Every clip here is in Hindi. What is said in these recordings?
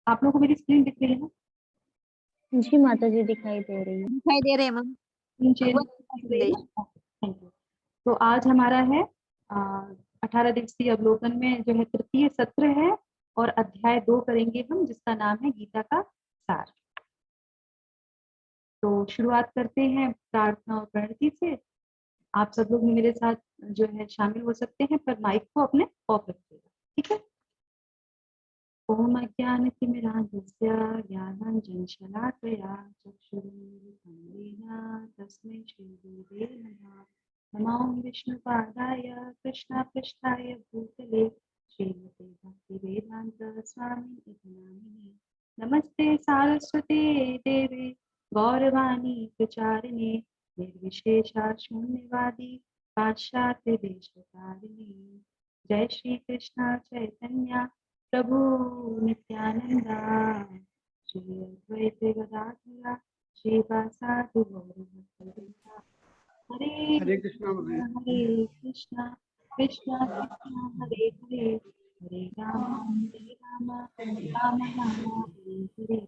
आप लोगों को मेरी स्क्रीन दिख रही है ना? जी माता जी दिखाई दे रही है। दिखाई दे रहे हैं मैम। स्क्रीन शेयर दिख रही है ना? Thank you. तो आज हमारा है 18 दिवसीय अवलोकन में जो है तृतीय सत्र है और अध्याय 2 करेंगे हम, जिसका नाम है गीता का सार। तो शुरुआत करते हैं प्रार्थना और प्रणति से। आप सब लोग मेरे साथ जो है शामिल हो सकते हैं, पर माइक को अपने ऑफ रखिएगा, ठीक है? ओम अज्ञानतिमिरान्धस्य ज्ञानाञ्जनशलाकया चक्षुरुन्मीलितं तस्मै श्रीगुरवे नमः। नमो विष्णुपादाय कृष्णपृष्ठाय भूतले श्रीमते भक्तिवेदान्त स्वामी इति नामिने। नमस्ते सारस्वते देवे गौरवाणी प्रचारिणे निर्विशेषा शून्यवादी पाश्चात्य देशतारिणे। जय श्री कृष्ण चैतन्य प्रभु नित्यानंदा श्री अद्वैत गदाधर श्रीवासादि गौरभक्तवृंदा। हरे कृष्णा कृष्णा कृष्णा हरे हरे हरे राम राम राम हरे हरे।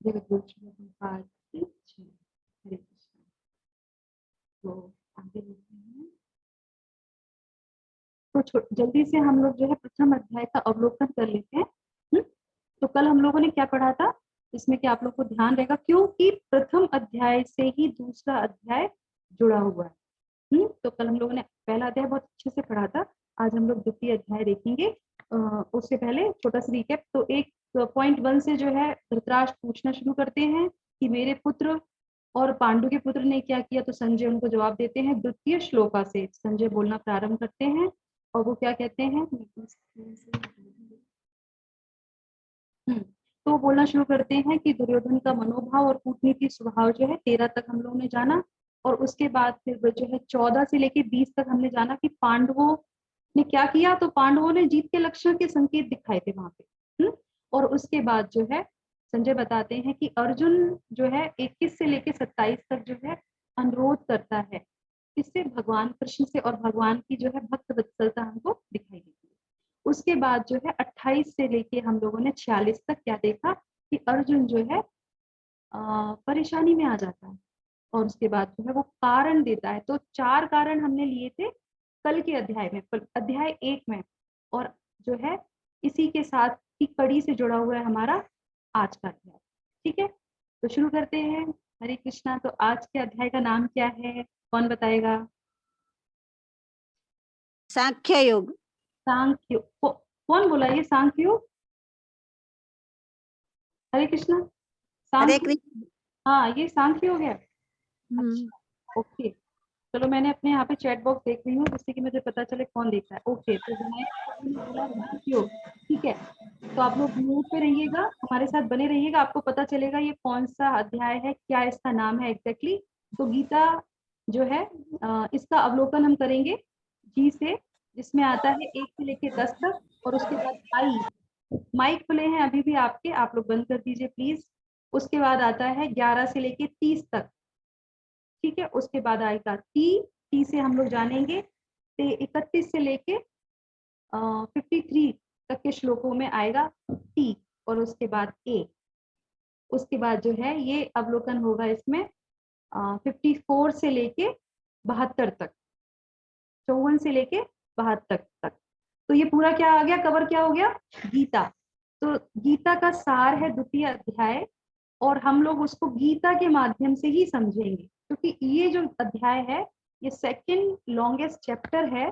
जगद्गुरु श्रीमद् भगवद गीता की जय। हरे कृष्णा। तो आगे बढ़ते हैं। तो जल्दी से हम लोग जो है प्रथम अध्याय का अवलोकन कर लेते हैं। तो कल हम लोगों ने क्या पढ़ा था, इसमें क्या आप लोग को ध्यान रहेगा, क्योंकि प्रथम अध्याय से ही दूसरा अध्याय जुड़ा हुआ है। तो कल हम लोगों ने पहला अध्याय बहुत अच्छे से पढ़ा था। आज हम लोग द्वितीय अध्याय देखेंगे। उससे पहले छोटा सा रिकैप। तो एक पॉइंट 1 से जो है धृतराष्ट्र पूछना शुरू करते हैं कि मेरे पुत्र और पांडु के पुत्र ने क्या किया, तो संजय उनको जवाब देते हैं। द्वितीय श्लोका से संजय बोलना प्रारंभ करते हैं और वो क्या कहते हैं, तो बोलना शुरू करते हैं कि दुर्योधन का मनोभाव और कूटनीति स्वभाव जो है 13 तक हम लोगों ने जाना। और उसके बाद फिर जो है 14 से लेके 20 तक हमने जाना कि पांडवों ने क्या किया। तो पांडवों ने जीत के लक्षण के संकेत दिखाए थे वहां पे। और उसके बाद जो है संजय बताते हैं कि अर्जुन जो है 21 से लेके 27 तक जो है अनुरोध करता है किससे, भगवान कृष्ण से, और भगवान की जो है भक्त वत्सलता हमको दिखाई देती है। उसके बाद जो है 28 से लेके हम लोगों ने 46 तक क्या देखा कि अर्जुन जो है परेशानी में आ जाता है और उसके बाद जो है वो कारण देता है। तो 4 कारण हमने लिए थे कल के अध्याय में, अध्याय 1 में, और जो है इसी के साथ की कड़ी से जुड़ा हुआ है हमारा आज का अध्याय। ठीक है, तो शुरू करते हैं। हरे कृष्णा। तो आज के अध्याय का नाम क्या है, कौन बताएगा? सांख्य योग। सांख्य। कौन बोला ये सांख्य योग? हरे कृष्णा। हरे सांख्य। कृष्ण। हाँ, ये सांख्य योग है। अच्छा, ओके। चलो मैंने अपने यहाँ पे चैट बॉक्स देख रही हूँ जिससे कि मुझे पता चले कौन देख रहा है। ओके, तो विनायक ने बोला सांख्य योग। ठीक है, तो आप लोग म्यूट पे रहिएगा, हमारे साथ बने रहिएगा, आपको पता चलेगा ये कौन सा अध्याय है, क्या इसका नाम है एग्जैक्टली। तो गीता जो है इसका अवलोकन हम करेंगे जी से, जिसमें आता है 1 से लेके 10 तक। और उसके बाद आई, माइक खुले हैं अभी भी आपके, आप लोग बंद कर दीजिए प्लीज। उसके बाद आता है 11 से लेके 30 तक। ठीक है, उसके बाद आएगा टी से हम लोग जानेंगे 31 से लेके 53 तक के श्लोकों में आएगा टी। और उसके बाद ए। उसके बाद जो है ये अवलोकन होगा इसमें 54 से लेके 72 तक, 54 से लेके 72 तक। तो ये पूरा क्या आ गया, कवर क्या हो गया, गीता। तो गीता का सार है द्वितीय अध्याय, और हम लोग उसको गीता के माध्यम से ही समझेंगे, क्योंकि ये जो अध्याय है ये सेकंड लॉन्गेस्ट चैप्टर है।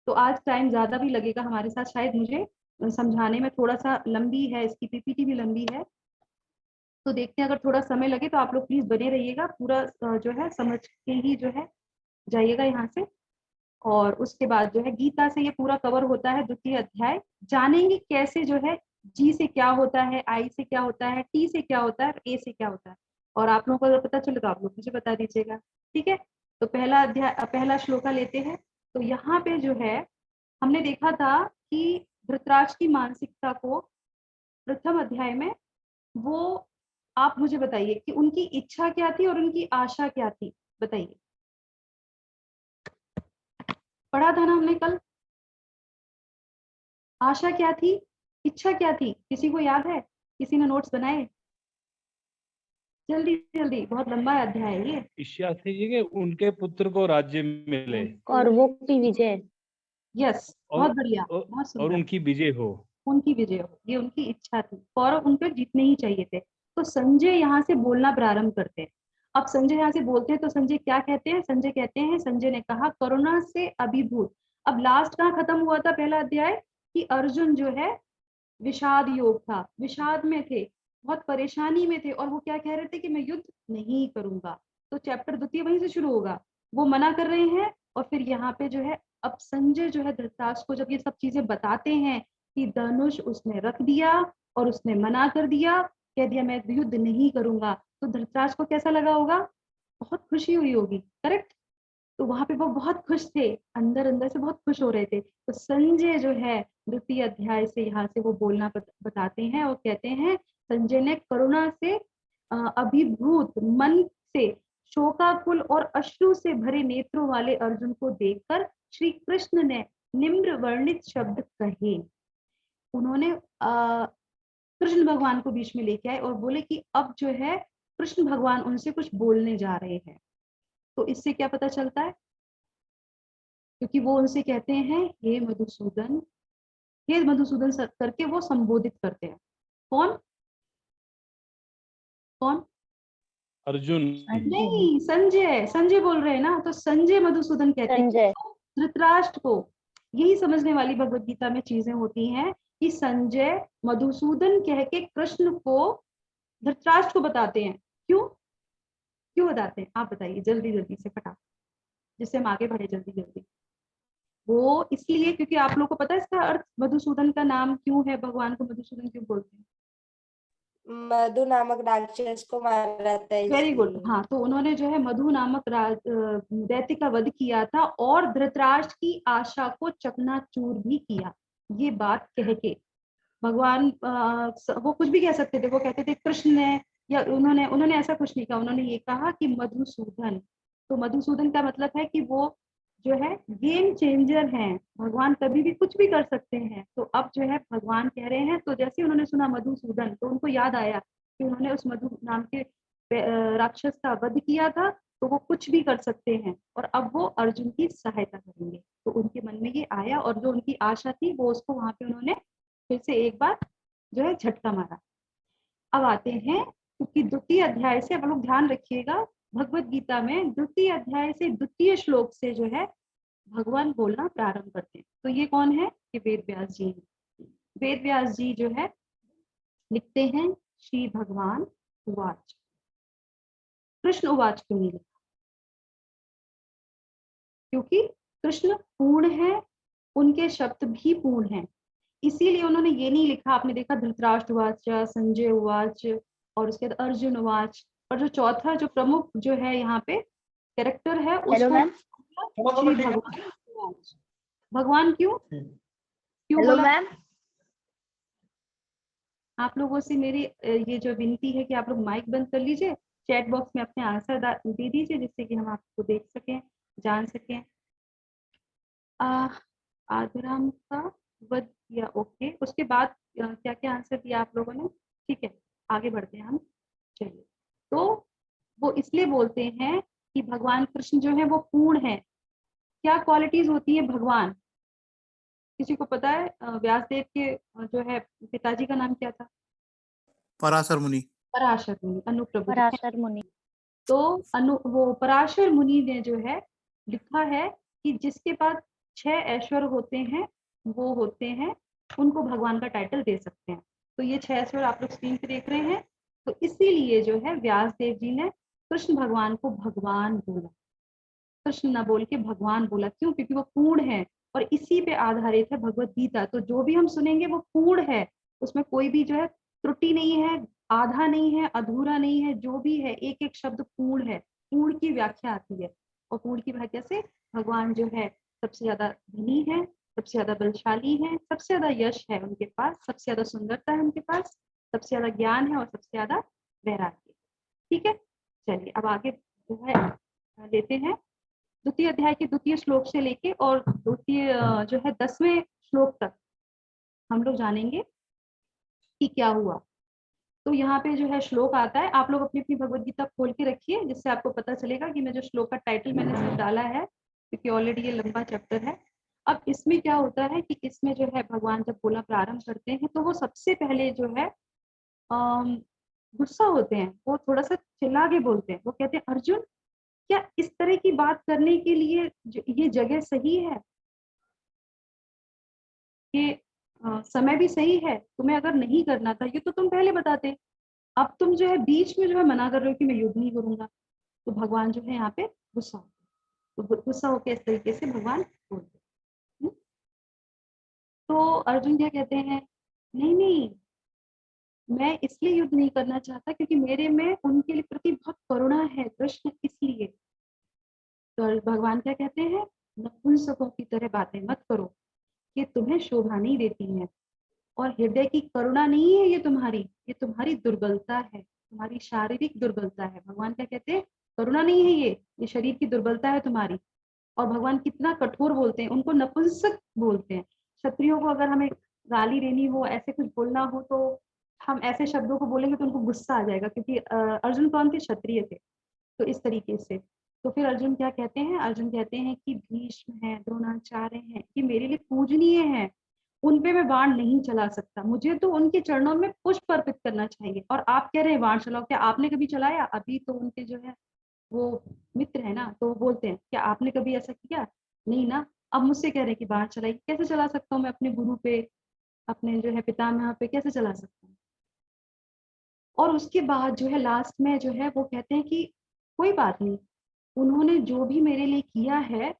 तो आज टाइम ज्यादा भी लगेगा हमारे साथ, शायद मुझे समझाने में थोड़ा सा लंबी है, इसकी पीपीटी भी लंबी है। तो देखते हैं, अगर थोड़ा समय लगे तो आप लोग प्लीज बने रहिएगा, पूरा जो है समझ के ही जो है जाइएगा यहाँ से। और उसके बाद जो है गीता से ये पूरा कवर होता है द्वितीय अध्याय। जानेंगे कैसे जो है जी से क्या होता है, आई से क्या होता है, टी से क्या होता है, ए से क्या होता है। और आप लोगों को अगर पता चले तो आप लोग मुझे बता दीजिएगा। ठीक है, तो पहला अध्याय, पहला श्लोका लेते हैं। तो यहाँ पे जो है हमने देखा था कि धृतराष्ट्र की मानसिकता को प्रथम अध्याय में, वो आप मुझे बताइए कि उनकी इच्छा क्या थी और उनकी आशा क्या थी, बताइए। पढ़ा था ना हमने कल, आशा क्या थी? इच्छा क्या थी, किसी को याद है? किसी ने नोट्स बनाए? जल्दी जल्दी, बहुत लंबा अध्याय है ये। इच्छा थी ये कि उनके पुत्र को राज्य मिले कौरवों की विजय। यस, और बहुत बढ़िया, बहुत और सुंदर। उनकी विजय हो। उनकी विजय हो, ये उनकी इच्छा थी। कौरव उन पर जीतने ही चाहिए थे। तो संजय यहाँ से बोलना प्रारंभ करते हैं। अब संजय यहाँ से बोलते हैं तो संजय क्या कहते हैं? संजय कहते हैं, संजय ने कहा करुणा से अभिभूत। अब लास्ट कहाँ खत्म हुआ था पहला अध्याय? कि अर्जुन जो है विषाद योग था, विषाद में थे, बहुत परेशानी में थे, और वो क्या कह रहे थे कि मैं युद्ध नहीं करूंगा। तो चैप्टर द्वितीय वहीं से शुरू होगा। वो मना कर रहे हैं, और फिर यहाँ पे जो है अब संजय जो है धृतराष्ट्र को जब ये सब चीजें बताते हैं कि धनुष उसने रख दिया और उसने मना कर दिया, कह दिया मैं युद्ध नहीं करूंगा, तो धृतराष्ट्र को कैसा लगा होगा? बहुत खुशी हुई होगी, करेक्ट? तो वहां पे वो बहुत खुश थे, अंदर अंदर से बहुत खुश हो रहे थे। तो संजय जो है द्वितीय अध्याय से यहाँ से वो बोलना बताते हैं और कहते हैं संजय ने करुणा से अभिभूत मन से शोकाकुल और अश्रु से भरे नेत्रों वाले अर्जुन को देखकर श्री कृष्ण ने निम्र वर्णित शब्द कहे। उन्होंने कृष्ण भगवान को बीच में लेके आए और बोले कि अब जो है कृष्ण भगवान उनसे कुछ बोलने जा रहे हैं। तो इससे क्या पता चलता है? क्योंकि वो उनसे कहते हैं हे मधुसूदन, हे मधुसूदन करके वो संबोधित करते हैं। कौन कौन? अर्जुन। नहीं, संजय, संजय बोल रहे हैं ना, तो संजय मधुसूदन कहते हैं संजय। धृतराष्ट्र को। यही समझने वाली भगवत गीता में चीजें होती हैं कि संजय मधुसूदन कह के कृष्ण को धृतराष्ट्र को बताते हैं। क्यों क्यों बताते हैं? आप बताइए जल्दी जल्दी से, फटाफट, जिससे हम आगे बढ़े जल्दी जल्दी। वो इसलिए क्योंकि आप लोगों को पता है इसका अर्थ, मधुसूदन का नाम क्यों है, भगवान को मधुसूदन क्यों बोलते हैं? मधु नामक राक्षस को मारा था वेरी गुड। इसलिए। हाँ, तो उन्होंने जो है मधु नामक दैत्य का वध किया था और धृतराष्ट्र की आशा को चकनाचूर भी किया। ये बात कह के भगवान वो कुछ भी कह सकते थे, वो कहते थे कृष्ण ने, या उन्होंने ऐसा कुछ नहीं कहा। उन्होंने ये कहा कि मधुसूदन। तो मधुसूदन का मतलब है कि वो जो है गेम चेंजर हैं, भगवान कभी भी कुछ भी कर सकते हैं। तो अब जो है भगवान कह रहे हैं, तो जैसे उन्होंने सुना मधुसूदन तो उनको याद आया कि उन्होंने उस मधु नाम के राक्षस का वध किया था, तो वो कुछ भी कर सकते हैं और अब वो अर्जुन की सहायता करेंगे। तो उनके मन में ये आया और जो उनकी आशा थी वो उसको वहां पे उन्होंने फिर से एक बार जो है झटका मारा। अब आते हैं, क्योंकि द्वितीय अध्याय से आप लोग ध्यान रखिएगा, भगवत गीता में द्वितीय अध्याय से द्वितीय श्लोक से जो है भगवान बोलना प्रारंभ करते हैं। तो ये कौन है? ये वेद व्यास जी। वेद व्यास जी जो है लिखते हैं श्री भगवान उवाच। कृष्ण उवाच क्यों नहीं लिखा? क्योंकि कृष्ण पूर्ण है, उनके शब्द भी पूर्ण हैं, इसीलिए उन्होंने ये नहीं लिखा। आपने देखा धृतराष्ट्र उवाच, संजय उवाच, और उसके बाद अर्जुन उवाच, और जो चौथा जो प्रमुख जो है यहाँ पे कैरेक्टर है हेलो उसको मैम। श्री भगवान उवाच। भगवान क्यों क्यों हेलो बोला? मैम। आप लोगों से मेरी ये जो विनती है कि आप लोग माइक बंद कर लीजिए, चैट बॉक्स में अपने आंसर दे दीजिए, जिससे कि हम आपको देख सकें, जान सकें। आगराम का वध किया, ओके। उसके बाद क्या क्या आंसर दिया आप लोगों ने? ठीक है, आगे बढ़ते हैं हम। चलिए, तो वो इसलिए बोलते हैं कि भगवान कृष्ण जो है वो पूर्ण है। क्या क्वालिटीज होती है भगवान? किसी को पता है? व्यासदेव के जो है पिताजी का नाम क्या था? पराशर मुनि। पराशर मुनि, अनुप्रभु। पराशर मुनि। तो वो पराशर मुनि ने जो है लिखा है कि जिसके पास 6 ऐश्वर्य होते हैं वो होते हैं, उनको भगवान का टाइटल दे सकते हैं। तो ये 6 ऐश्वर्य आप लोग स्क्रीन पे देख रहे हैं। तो इसीलिए जो है व्यास देव जी ने कृष्ण भगवान को भगवान बोला, कृष्ण न बोल के भगवान बोला। क्यों? क्योंकि वो पूर्ण है और इसी पे आधारित है भगवत गीता। तो जो भी हम सुनेंगे वो पूर्ण है, उसमें कोई भी जो है त्रुटि नहीं है, आधा नहीं है, अधूरा नहीं है, जो भी है एक एक शब्द पूर्ण है। पूर्ण की व्याख्या आती है, और पूर्ण की व्याख्या से भगवान जो है सबसे ज्यादा धनी है, सबसे ज्यादा बलशाली है, सबसे ज्यादा यश है उनके पास, सबसे ज्यादा सुंदरता है उनके पास, सबसे ज्यादा ज्ञान है और सबसे ज्यादा वैराग्य। ठीक है, चलिए अब आगे जो है लेते हैं। द्वितीय अध्याय के द्वितीय श्लोक से लेके और द्वितीय जो है 10वें श्लोक तक हम लोग जानेंगे कि क्या हुआ। तो यहाँ पे जो है श्लोक आता है, आप लोग अपनी अपनी भगवत गीता खोल के रखिए, जिससे आपको पता चलेगा कि मैं जो श्लोक का टाइटल मैंने सिर्फ डाला है, क्योंकि ऑलरेडी ये लंबा चैप्टर है। अब इसमें क्या होता है कि इसमें जो है भगवान जब बोलना प्रारंभ करते हैं तो वो सबसे पहले जो है गुस्सा होते हैं, वो थोड़ा सा चिल्ला के बोलते हैं। वो कहते हैं, अर्जुन क्या इस तरह की बात करने के लिए ये जगह सही है, कि समय भी सही है, तुम्हें अगर नहीं करना था ये तो तुम पहले बताते, अब तुम जो है बीच में जो है मना कर रहे हो कि मैं युद्ध नहीं करूंगा। तो भगवान जो है यहाँ पे गुस्सा होते हैं। तो गुस्सा होकर इस तरीके से भगवान बोलते हैं। तो अर्जुन क्या कहते हैं, नहीं नहीं, मैं इसलिए युद्ध नहीं करना चाहता क्योंकि मेरे में उनके प्रति बहुत करुणा है, कृष्ण, इसलिए। तो भगवान क्या कहते हैं, नपुंसकों की तरह बातें मत करो, ये तुम्हें शोभा नहीं देती है, और हृदय की करुणा नहीं है ये तुम्हारी दुर्बलता है, तुम्हारी शारीरिक दुर्बलता है। भगवान क्या कहते हैं, करुणा नहीं है ये शरीर की दुर्बलता है तुम्हारी। और भगवान कितना कठोर बोलते हैं, उनको नपुंसक बोलते हैं। क्षत्रियों को अगर हमें गाली देनी हो, ऐसे कुछ बोलना हो, तो हम ऐसे शब्दों को बोलेंगे तो उनको गुस्सा आ जाएगा, क्योंकि अर्जुन कौन थे, क्षत्रिय थे। तो इस तरीके से तो फिर अर्जुन क्या कहते हैं, अर्जुन कहते हैं कि भीष्म है, द्रोणाचार्य हैं, कि मेरे लिए पूजनीय है, उन पे मैं बाण नहीं चला सकता, मुझे तो उनके चरणों में पुष्प अर्पित करना चाहिए। और आप कह रहे हैं बाण चलाओ, क्या आपने कभी चलाया? अभी तो उनके जो है वो मित्र है ना, तो वो बोलते हैं क्या आपने कभी ऐसा किया? नहीं ना। अब मुझसे कह रहे हैं कि बाण चलाई, कैसे चला सकता हूँ मैं अपने गुरु पे, अपने जो है पितामह पे कैसे चला सकता हूँ? और उसके बाद जो है लास्ट में जो है वो कहते हैं कि कोई बात नहीं, उन्होंने जो भी मेरे लिए किया है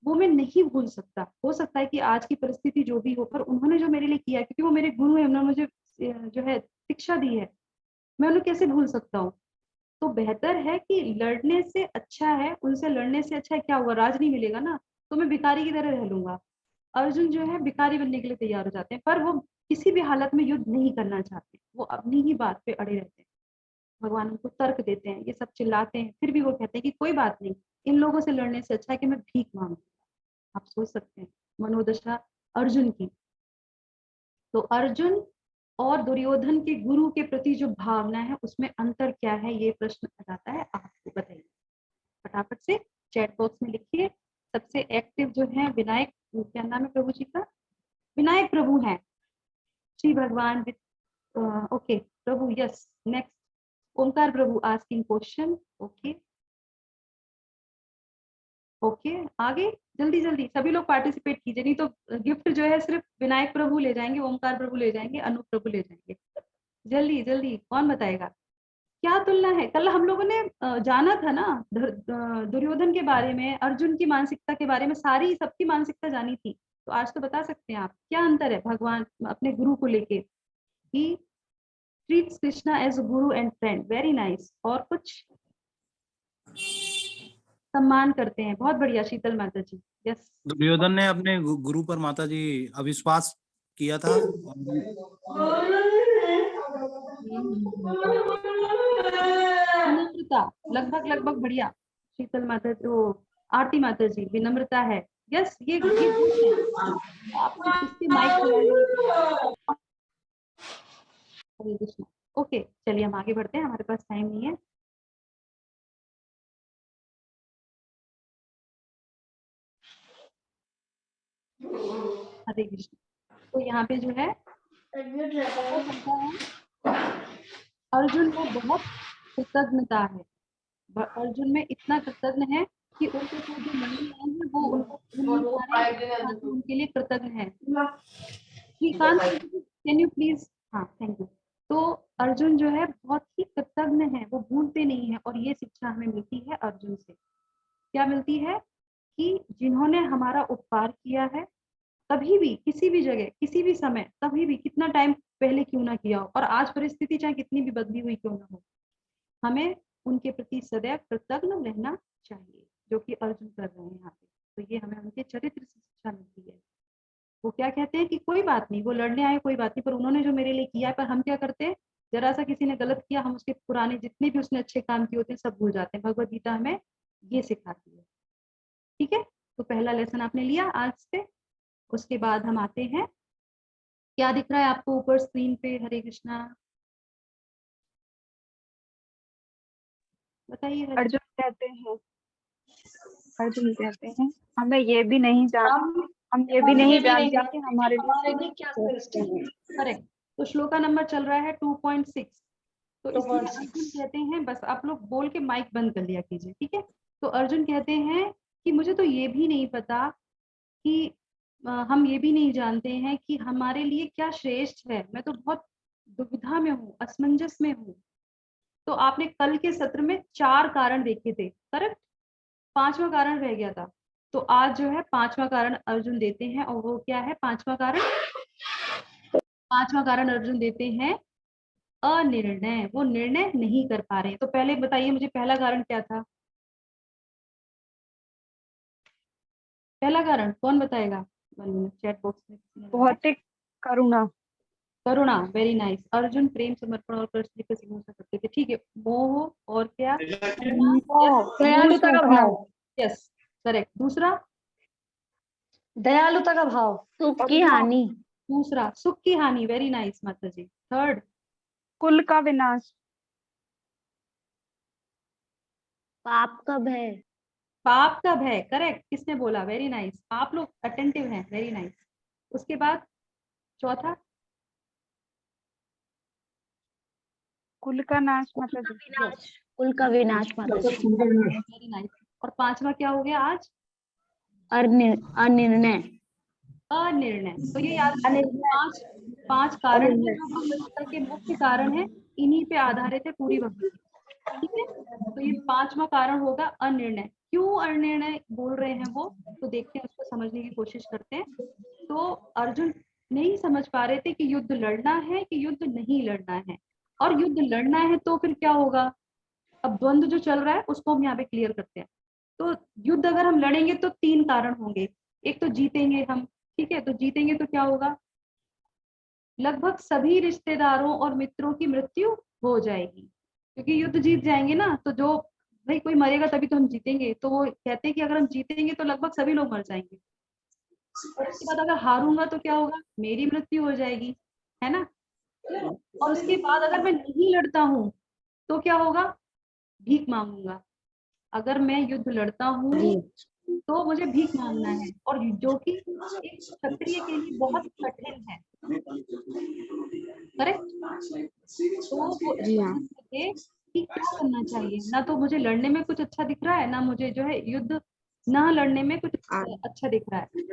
वो मैं नहीं भूल सकता। हो सकता है कि आज की परिस्थिति जो भी हो, पर उन्होंने जो मेरे लिए किया, क्योंकि वो मेरे गुरु हैं, उन्होंने मुझे जो है शिक्षा दी है, मैं उन्हें कैसे भूल सकता हूँ। तो बेहतर है कि लड़ने से अच्छा है, उनसे लड़ने से अच्छा है, क्या हुआ, राज नहीं मिलेगा ना, तो मैं भिखारी की तरह रह लूंगा। अर्जुन जो है भिखारी बनने के लिए तैयार हो जाते हैं, पर वो किसी भी हालत में युद्ध नहीं करना चाहते, वो अपनी ही बात पे अड़े रहते हैं। भगवान उनको तर्क देते हैं, ये सब चिल्लाते हैं, फिर भी वो कहते हैं कि कोई बात नहीं, इन लोगों से लड़ने से अच्छा है कि मैं भीख मांगू। आप सोच सकते हैं मनोदशा अर्जुन की। तो अर्जुन और दुर्योधन के गुरु के प्रति जो भावना है उसमें अंतर क्या है, ये प्रश्न आ जाता है, आपको बताइए। फटाफट से चैट बॉक्स में लिखिए। सबसे एक्टिव जो है विनायक, क्या नाम है प्रभु जी का, विनायक प्रभु हैं, श्री भगवान। ओके प्रभु, यस। नेक्स्ट ओमकार प्रभु आस्किंग क्वेश्चन। ओके ओके, आगे जल्दी जल्दी सभी लोग पार्टिसिपेट कीजिए, नहीं तो गिफ्ट जो है सिर्फ विनायक प्रभु ले जाएंगे, ओमकार प्रभु ले जाएंगे, अनूप प्रभु ले जाएंगे। जल्दी जल्दी कौन बताएगा क्या तुलना है? कल हम लोगों ने जाना था ना दुर्योधन के बारे में, अर्जुन की मानसिकता के बारे में, सारी सबकी मानसिकता जानी थी। तो आज तो बता सकते हैं आप क्या अंतर है भगवान अपने गुरु को लेके। ही treats Krishna as Guru and friend, very nice. और कुछ सम्मान करते हैं, बहुत बढ़िया शीतल माता जी, यस। दुर्योधन ने अपने गुरु पर माता जी अविश्वास किया था। विनम्रता, लगभग लगभग बढ़िया। शीतल माता जो आरती माता जी, विनम्रता है, यस। ये गुण है। आप इसके माइक ओके, चलिए हम आगे बढ़ते हैं, हमारे पास टाइम नहीं है। हरे कृष्ण। तो यहाँ पे जो है अर्जुन को बहुत कृतज्ञता है, अर्जुन में इतना कृतज्ञ है कि उनके साथ जो लड़ने आए हैं वो उनको उनके लिए कृतज्ञ है। श्रीकांत, कैन यू प्लीज, हाँ थैंक यू। तो अर्जुन जो है बहुत ही कृतज्ञ है, वो भूलते नहीं है, और ये शिक्षा हमें मिलती है अर्जुन से। क्या मिलती है? कि जिन्होंने हमारा उपकार किया है, कभी भी किसी भी जगह किसी भी समय कभी भी कितना टाइम पहले क्यों ना किया हो, और आज परिस्थिति चाहे कितनी भी बदली हुई क्यों ना हो, हमें उनके प्रति सदैव कृतज्ञ रहना चाहिए, जो कि अर्जुन कर रहे हैं यहाँ पे। तो ये हमें उनके चरित्र से शिक्षा मिलती है। वो क्या कहते हैं कि कोई बात नहीं, वो लड़ने आए कोई बात नहीं, पर उन्होंने जो मेरे लिए किया है, पर हम क्या करते हैं, जरा सा किसी ने गलत किया, हम उसके पुराने जितने भी उसने अच्छे काम किए होते हैं सब भूल जाते हैं। भगवत गीता हमें ये सिखाती है। ठीक है, तो पहला लेसन आपने लिया आज से। उसके बाद हम आते हैं क्या दिख रहा है आपको ऊपर स्क्रीन पे? हरे कृष्णा बताइए। अर्जुन कहते हैं हमें ये भी नहीं जानते कि हमारे लिए क्या श्रेष्ठ है। करेक्ट। तो श्लोका नंबर चल रहा है 2.6। तो इसमें 2.6 अर्जुन कहते हैं, बस आप लोग बोल के माइक बंद कर लिया कीजिए, ठीक है। तो अर्जुन कहते हैं कि मुझे तो ये भी नहीं पता कि हम ये भी नहीं जानते हैं कि हमारे लिए क्या श्रेष्ठ है। मैं तो बहुत दुविधा में हूँ, असमंजस में हूँ। तो आपने कल के सत्र में 4 कारण देखे थे, करेक्ट। 5वां कारण रह गया था। तो आज जो है 5वां कारण अर्जुन देते हैं, और वो क्या है 5वां कारण? 5वां कारण अर्जुन देते हैं अनिर्णय। वो निर्णय नहीं कर पा रहे। तो पहले बताइए मुझे पहला कारण क्या था? पहला कारण कौन बताएगा? चैट बॉक्स में किसी ने बताया? भौतिक करुणा। करुणा, वेरी नाइस। अर्जुन प्रेम, समर्पण और कृष्ण के समोसा करते थे, ठीक है। मोह और क्या? दयालुता का भाव। Yes, correct. दूसरा? दयालुता का भाव। सुख की हानि। दूसरा सुख की हानि, वेरी नाइस माता जी। थर्ड? कुल का विनाश। पाप का भय। पाप का भय, करेक्ट। किसने बोला? वेरी नाइस, आप लोग अटेंटिव हैं, वेरी नाइस। उसके बाद चौथा? कुल का नाश मतलब कुल का विनाश माता जी। Very nice. और 5वां क्या हो गया आज? अनिर्णय। अनिर्णय। तो ये याद रखिए, 5 कारण हैं जो भगवत गीता के मुख्य कारण हैं। इन्हीं पे आधारित है पूरी भगवत गीता, ठीक है। तो ये 5वां कारण होगा अनिर्णय। क्यों अनिर्णय बोल रहे हैं वो, तो देखते हैं, उसको समझने की कोशिश करते हैं। तो अर्जुन नहीं समझ पा रहे थे कि युद्ध लड़ना है कि युद्ध नहीं लड़ना है। और युद्ध लड़ना है तो फिर क्या होगा? अब द्वंद्व जो चल रहा है उसको हम यहाँ पे क्लियर करते हैं। तो युद्ध अगर हम लड़ेंगे तो 3 कारण होंगे। एक तो जीतेंगे हम, ठीक है। तो जीतेंगे तो क्या होगा? लगभग सभी रिश्तेदारों और मित्रों की मृत्यु हो जाएगी, क्योंकि युद्ध जीत जाएंगे ना। तो जो भाई कोई मरेगा तभी तो हम जीतेंगे। तो वो कहते हैं कि अगर हम जीतेंगे तो लगभग सभी लोग मर जाएंगे। और उसके बाद अगर हारूंगा तो क्या होगा? मेरी मृत्यु हो जाएगी, है ना। और उसके बाद अगर मैं नहीं लड़ता हूँ तो क्या होगा? भीख मांगूंगा। अगर मैं युद्ध लड़ता हूँ तो मुझे भीख मांगना है, और जो कि एक क्षत्रिय के लिए बहुत कठिन है, करेक्ट। तो वो जी हाँ। समझ सके कि क्या करना चाहिए। ना तो मुझे लड़ने में कुछ अच्छा दिख रहा है, ना मुझे जो है युद्ध ना लड़ने में कुछ अच्छा दिख रहा है, ठीक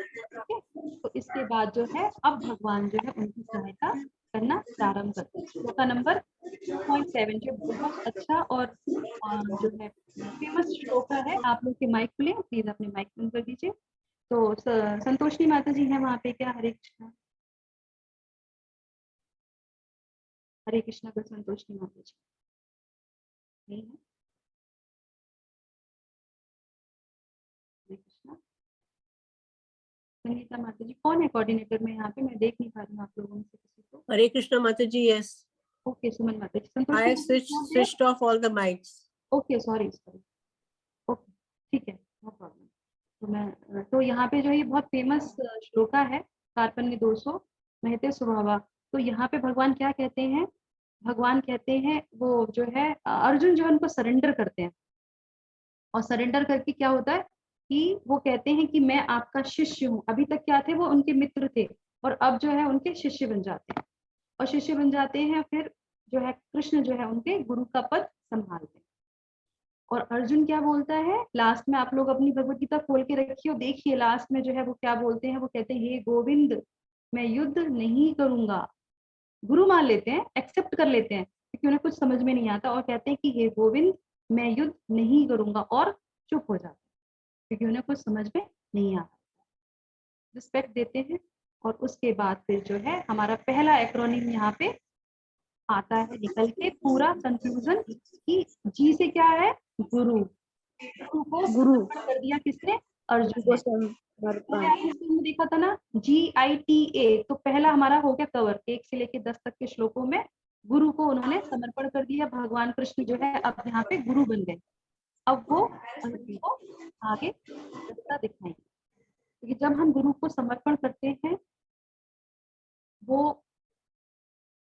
है। तो इसके बाद जो है अब भगवान जो है उनकी सहायता करना प्रारंभ करते हैं। श्लोक नंबर 2.7 जो बहुत अच्छा और जो है फेमस श्लोक है। आप लोग के माइक खुले, प्लीज अपने माइक बंद कर दीजिए। तो संतोषनी माता जी है वहाँ पे क्या? हरे कृष्णा। हरे कृष्णा का संतोषनी माता जी नहीं है? हरे कृष्णा। संगीता माता जी कौन है कोऑर्डिनेटर में यहाँ पे? मैं देख नहीं पा रही हूँ आप लोगों में से किसी को। Hare Krishna Mataji, yes. Okay, Suman माता ji. I have Santoshni switched off all the mics. Okay, sorry sorry. Okay, ठीक है, नो प्रॉब्लम। तो मैं तो यहाँ पे जो है ये बहुत फेमस श्लोका है, कार्पण्य 200 महते स्वभावा। तो यहाँ पे भगवान क्या कहते हैं? भगवान कहते हैं वो जो है अर्जुन जो है उनको सरेंडर करते हैं। और सरेंडर करके क्या होता है कि वो कहते हैं कि मैं आपका शिष्य हूँ। अभी तक क्या थे? वो उनके मित्र थे, और अब जो है उनके शिष्य बन जाते हैं। और शिष्य बन जाते हैं, फिर जो है कृष्ण जो है उनके गुरु का पद संभालते हैं। और अर्जुन क्या बोलता है लास्ट में? आप लोग अपनी भगवत गीता खोल के रखिए और देखिए लास्ट में जो है वो क्या बोलते हैं। वो कहते हैं हे गोविंद, मैं युद्ध नहीं करूंगा। गुरु मान लेते हैं, एक्सेप्ट कर लेते हैं, क्योंकि उन्हें कुछ समझ में नहीं आता, और कहते हैं कि हे गोविंद, मैं युद्ध नहीं करूंगा, और चुप हो जाते हैं क्योंकि उन्हें कुछ समझ में नहीं आता। रिस्पेक्ट देते हैं। और उसके बाद फिर जो है हमारा पहला एक्रोनिम यहाँ पे आता है निकल के, पूरा कंक्लूजन कि जी से क्या है? गुरु। गुरु को कर दिया किसने? अर्जुन ने। पहले आपने स्क्रीन में देखा था ना GITA, तो पहला हमारा हो गया कवर। 1 से लेके 10 तक के श्लोकों में गुरु को उन्होंने समर्पण कर दिया। भगवान कृष्ण जो है अब यहाँ पे गुरु बन गए। अब वो अर्जुन को आगे रास्ता दिखाएंगे, क्योंकि जब हम गुरु को समर्पण करते हैं वो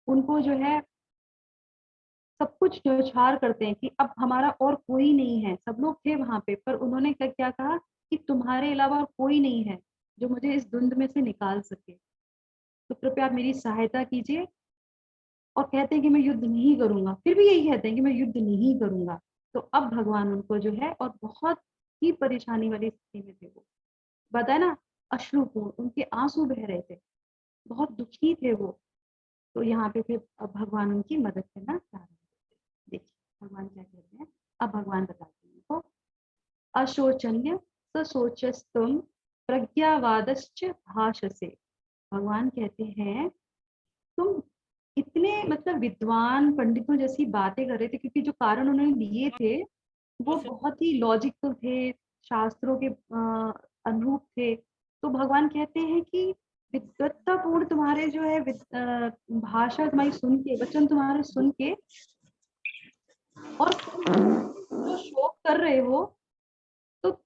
उनको जो है सब कुछ न्यौछावर करते हैं कि अब हमारा और कोई नहीं है। सब लोग थे वहां पे, पर उन्होंने क्या कहा कि तुम्हारे अलावा और कोई नहीं है जो मुझे इस धुंध में से निकाल सके, तो कृपया आप मेरी सहायता कीजिए। और कहते हैं कि मैं युद्ध नहीं करूंगा, फिर भी यही कहते हैं कि मैं युद्ध नहीं करूंगा। तो अब भगवान उनको जो है, और बहुत ही परेशानी वाली स्थिति में थे वो, बताए ना, अश्रुपूर्ण उनके आंसू बह रहे थे, बहुत दुखी थे वो। तो यहाँ पे फिर अब भगवान उनकी मदद करना प्रारंभ करते हैं। देखिए भगवान क्या कहते हैं, अब भगवान बताते हैं उनको, अशोचन्य सशोचस्तुम प्रज्ञावादश्च भाषसे। भगवान कहते हैं तुम इतने मतलब विद्वान पंडितों जैसी बातें कर रहे थे, क्योंकि जो कारण उन्होंने दिए थे वो बहुत ही लॉजिकल थे, शास्त्रों के अनुरूप थे। तो भगवान कहते हैं कि विद्वत्तापूर्ण तुम्हारे जो है भाषा तुम्हारी सुन के, वचन तुम्हारे सुन के, और जो शोक कर रहे हो, तो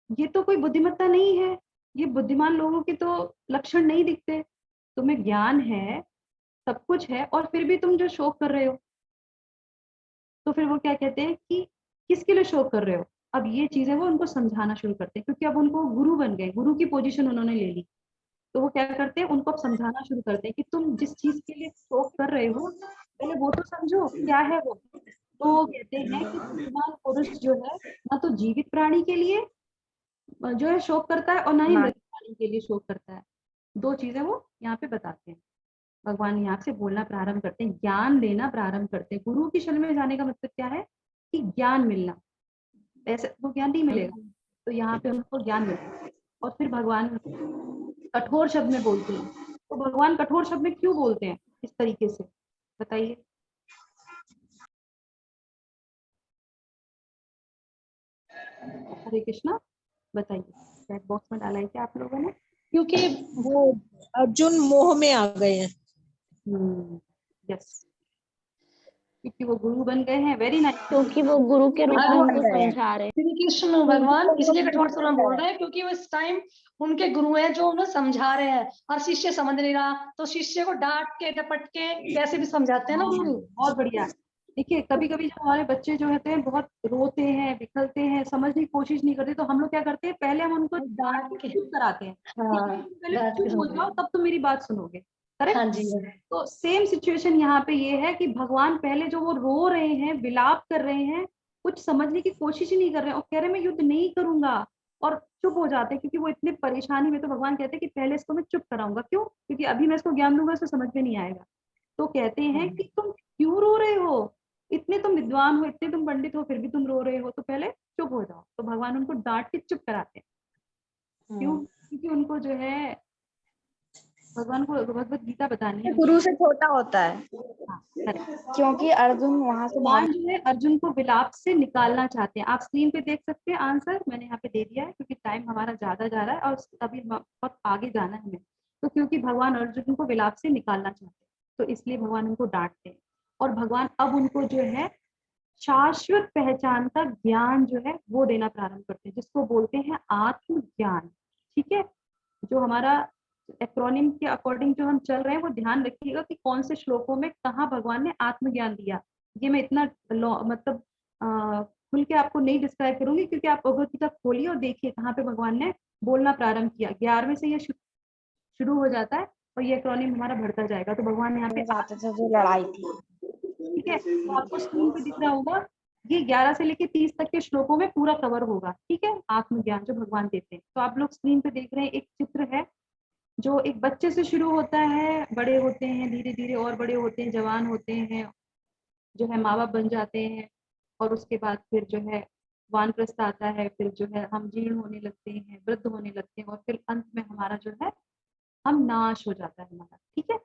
ये तो कोई बुद्धिमत्ता नहीं है, ये बुद्धिमान लोगों के तो लक्षण नहीं दिखते। तुम्हें ज्ञान है, सब कुछ है, और फिर भी तुम जो शोक कर रहे हो। तो फिर वो क्या कहते हैं कि किसके लिए शोक कर रहे हो। अब ये चीजें वो उनको समझाना शुरू करते हैं, क्योंकि अब उनको गुरु बन गए, गुरु की पोजीशन उन्होंने ले ली। तो वो क्या करते हैं, उनको अब समझाना शुरू करते हैं कि तुम जिस चीज के लिए शोक कर रहे हो पहले वो तो समझो क्या है वो। तो वो कहते हैं कि बुद्धिमान पुरुष जो है ना तो जीवित प्राणी के लिए जो है शोक करता है, और ना ही मृत प्राणी के लिए शोक करता है। दो चीजें वो यहाँ पे बताते हैं। भगवान यहाँ से बोलना प्रारंभ करते हैं, ज्ञान देना प्रारंभ करते हैं। गुरु की शरण में जाने का मतलब क्या है कि ज्ञान मिलना, ऐसे वो ज्ञान नहीं मिलेगा। तो यहाँ पे उनको ज्ञान मिलता है, और फिर भगवान कठोर शब्द में बोलते हैं। तो भगवान कठोर शब्द में क्यों बोलते हैं इस तरीके से, बताइए। हरे कृष्णा, बताइए। चैट बॉक्स में डाला है क्या आप लोगों ने? क्योंकि वो अर्जुन मोह में आ गए हैं। यस, क्योंकि वो गुरु बन गए हैं। Very nice. क्योंकि वो गुरु के रूप में उनको समझा रहे हैं। श्री कृष्ण भगवान इसलिए कठोर स्वरूप बोल रहे हैं क्योंकि वो इस टाइम उनके गुरु हैं जो उन्हें समझा रहे हैं, और शिष्य समझ नहीं रहा, तो शिष्य को डांट के डपट के कैसे भी समझाते हैं ना गुरु। बहुत बढ़िया। देखिए कभी कभी जब हमारे बच्चे जो होते हैं बहुत रोते हैं, बिखरते हैं, समझने की कोशिश नहीं करते, तो हम लोग क्या करते हैं, पहले हम उनको डांट के चुप कराते हैं। हाँ, पहले डांट के चुप हो जाओ, तब तुम मेरी बात सुनोगे। करेक्ट। हाँ जी। तो सेम सिचुएशन यहाँ पे ये है कि भगवान पहले जो वो रो रहे हैं, विलाप कर रहे हैं, कुछ समझने की कोशिश ही नहीं कर रहे हैं, और कह रहे मैं युद्ध नहीं करूंगा, और चुप हो जाते हैं क्योंकि वो इतने परेशानी में। तो भगवान कहते हैं कि पहले इसको मैं चुप कराऊंगा। क्यों? क्योंकि अभी मैं इसको ज्ञान दूंगा, इसको समझ में नहीं आएगा। तो कहते हैं कि तुम क्यों रो रहे हो, इतने तुम विद्वान हो, इतने तुम पंडित हो, फिर भी तुम रो रहे हो, तो पहले चुप हो जाओ। तो भगवान उनको डांट के चुप कराते हैं। क्यों? क्योंकि उनको जो है भगवान को भगवत गीता बतानी है। गुरु से छोटा होता है। हाँ, करेक्ट। क्योंकि अर्जुन वहां से भगवान जो है अर्जुन को विलाप से निकालना चाहते हैं। आप स्क्रीन पे देख सकते हैं, आंसर मैंने यहाँ पे दे दिया है, क्योंकि टाइम हमारा ज्यादा जा रहा है और अभी बहुत आगे जाना है हमें। तो क्योंकि भगवान अर्जुन को विलाप से निकालना चाहते हैं, तो इसलिए भगवान उनको डांटते हैं। और भगवान अब उनको जो है शाश्वत पहचान का ज्ञान जो है वो देना प्रारंभ करते हैं, जिसको बोलते हैं आत्मज्ञान। ठीक है, जो हमारा एक्रोनिम के अकॉर्डिंग जो हम चल रहे हैं, वो ध्यान रखिएगा कि कौन से श्लोकों में कहाँ भगवान ने आत्मज्ञान दिया। ये मैं इतना मतलब खुल के आपको नहीं डिस्क्राइब करूंगी, क्योंकि आप भगवत गीता खोलिए और देखिए कहाँ पे भगवान ने बोलना प्रारंभ किया। 11वें से ये शुरू हो जाता है और ये एक्रोनिम हमारा बढ़ता जाएगा। तो भगवान यहाँ पे जो लड़ाई थी, ठीक है, तो आपको स्क्रीन पे दिख रहा होगा, ये 11 से लेके 30 तक के श्लोकों में पूरा कवर होगा। ठीक है, आत्मज्ञान जो भगवान देते हैं। तो आप लोग स्क्रीन पे देख रहे हैं, एक चित्र है जो एक बच्चे से शुरू होता है, बड़े होते हैं, धीरे धीरे और बड़े होते हैं, जवान होते हैं, जो है माँ बाप बन जाते हैं, और उसके बाद फिर जो है वानप्रस्थ आता है, फिर जो है हम जीर्ण होने लगते हैं, वृद्ध होने लगते हैं, और फिर अंत में हमारा जो है हम नाश हो जाता है हमारा। ठीक है,